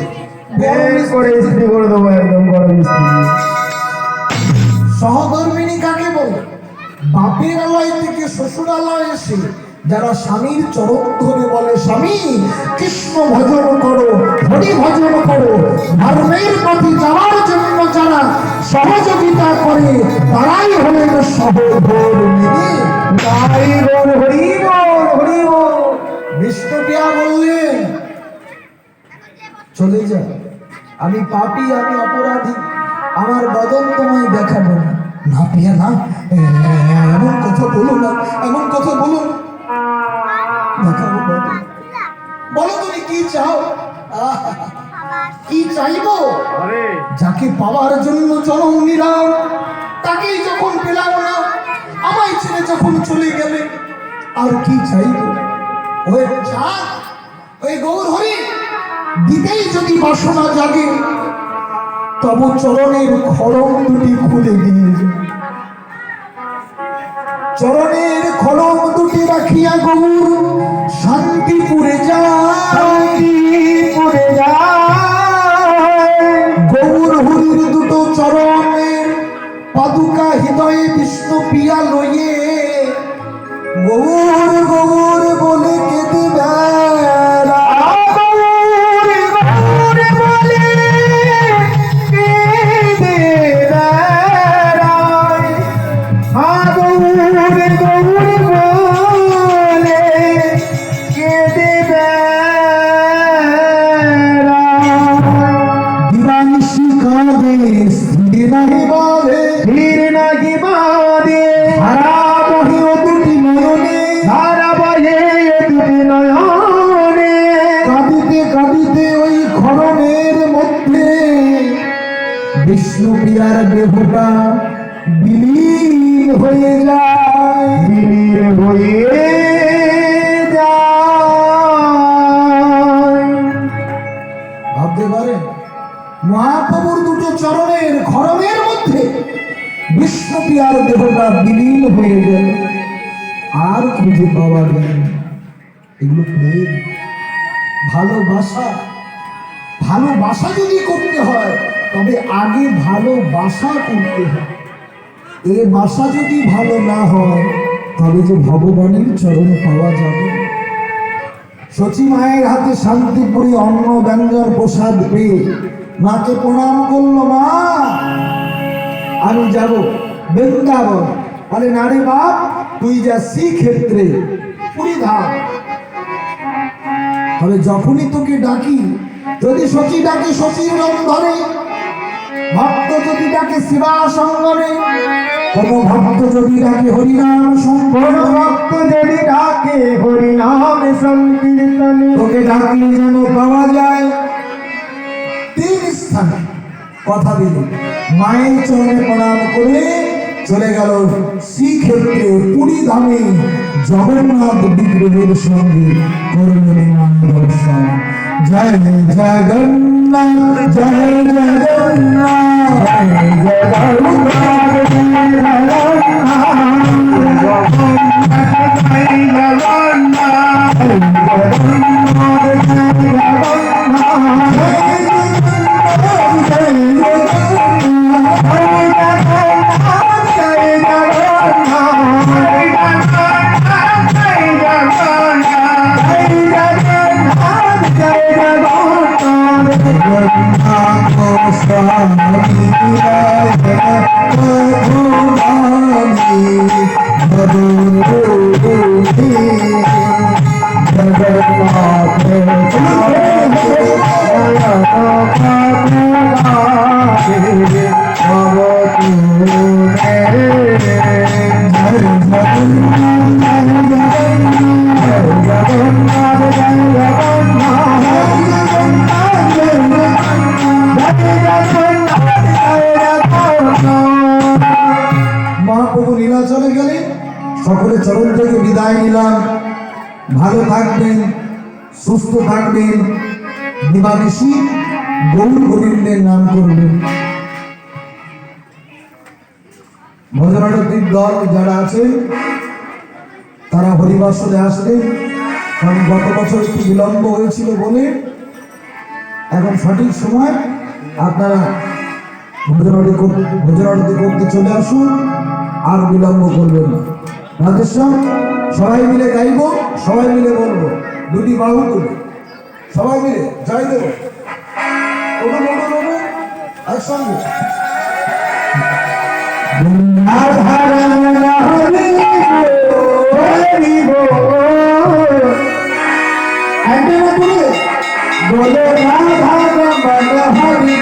স্ত্রী করে দেবো, একদম গরম স্ত্রী। সহধর্মিণী কাকে বলে? বাপের আলয় থেকে শ্বশুরালয় এসে যারা স্বামীর চরণ ধরে বলে, স্বামী কৃষ্ণ ভজন করো, হরি ভজন করো, ধর্মের পথে যাওয়ার জন্য যারা সহযোগিতা করে, তারাই হলেন সহধর্মিণী। বিষ্ণুপ্রিয়া বললেন, চলে যা, আমি পাপী, আমি অপরাধী, আমার বদন তোমায় দেখাবো না। না প্রিয়া না, এমন কথা বলো না, এমন কথা বলো না। দেখাবো বলো, বলো তুমি কি চাও? কি চাইবো? যাকে পাওয়ার জন্য জনম নিলাম তাকেই যখন পেলাম না, আমায় ছেড়ে যখন চলে গেলে আর কি চাইবো? ওই চাঁদ, ওই গৌর হরি দিতেই যদি বাসনা জাগে, তব চরণের খড়ম দুটি খুলে দিয়ে যায়। চরণের খড়ম দুটি রাখিয়া গৌর শান্তিপুরে যায়। গৌর হরির দুটো চরণের পাদুকা হৃদয়ে বিষ্ণু প্রিয়া লইয়ে গৌর গৌর বলে কেঁদে বেড়ায়। বিষ্ণুপ্রিয়ার দেহটা বিলীন হয়ে যায়, বিলীন হয়ে যায়। ভাবতে পারেন মহাপ্রভুর দুটো চরণের খড়মের মধ্যে বিষ্ণুপ্রিয়ার দেহটা বিলীন হয়ে গেল, আর খুঁজে পাওয়া গেল। এগুলো প্রেম, ভালোবাসা। ভালোবাসা যদি করতে হয় তবে আগে ভালোবাসা করতে হয়। এ বাসা যদি ভালো না হয় তবে যে ভগবানের চরণ পাওয়া যাবে। সচী মায়ের হাতে শান্তিপুরি অন্ন ব্যঞ্জন প্রসাদ পেয়ে মাকে প্রণাম করলো, মা আমি যাব বৃন্দাবন। বলে না রে বাপ, তুই যা শ্রীক্ষেত্রে পুরী ধাম। তবে যখনই তোকে ডাকি, যদি সচী ডাকে সচীর রং ধরে, ভক্ত যদি ডাকে শিবা সঙ্গনে, কোন ভক্ত যদি ডাকে হরিনাম সংকীর্তন, ভক্ত যদি ডাকে হরিনাম সংকীর্তনে, তোকে ডাকলে যেন পাওয়া যায় তিন স্থানে। কথা দিলে মায়ের চরণে প্রণাম করে চলে গেল শ্রীক্ষেত্রে পুরী ধামে জগন্নাথ বিগ্রহের সঙ্গে করলেন দর্শন। জয় জগন্নাথ, জয় জগন্নাথ, মহাপ্রভু নীলাচলে গেলেন। সকলে চরণ থেকে বিদায় নিলাম। ভালো থাকবেন, সুস্থ থাকবেন, দিবানিশি গৌর গোবিন্দের নাম করবেন। ভজনাট্যের দল যারা আছেন তারা হরিবাসরে আসবেন, কারণ গত বছর একটু বিলম্ব হয়েছিল বলে এখন সঠিক সময় আপনারা ভজনাট্য করতে চলে আসুন, আর বিলম্ব করবেন না। রাধেশ্যাম সবাই মিলে গাইব, সবাই মিলে বলবো, দুটি বাহু তুলে সবাই মিলে জয় দেব। একসঙ্গে বলে হরি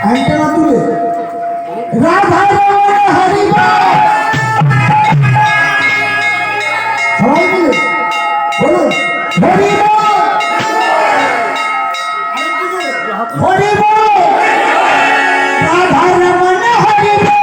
অ্যান্টেনা তুলে রাধা রমণ হরি বল। সবাই মিলে বলুন হরি বল, হরি বল, রাধা রমণ হরি বল,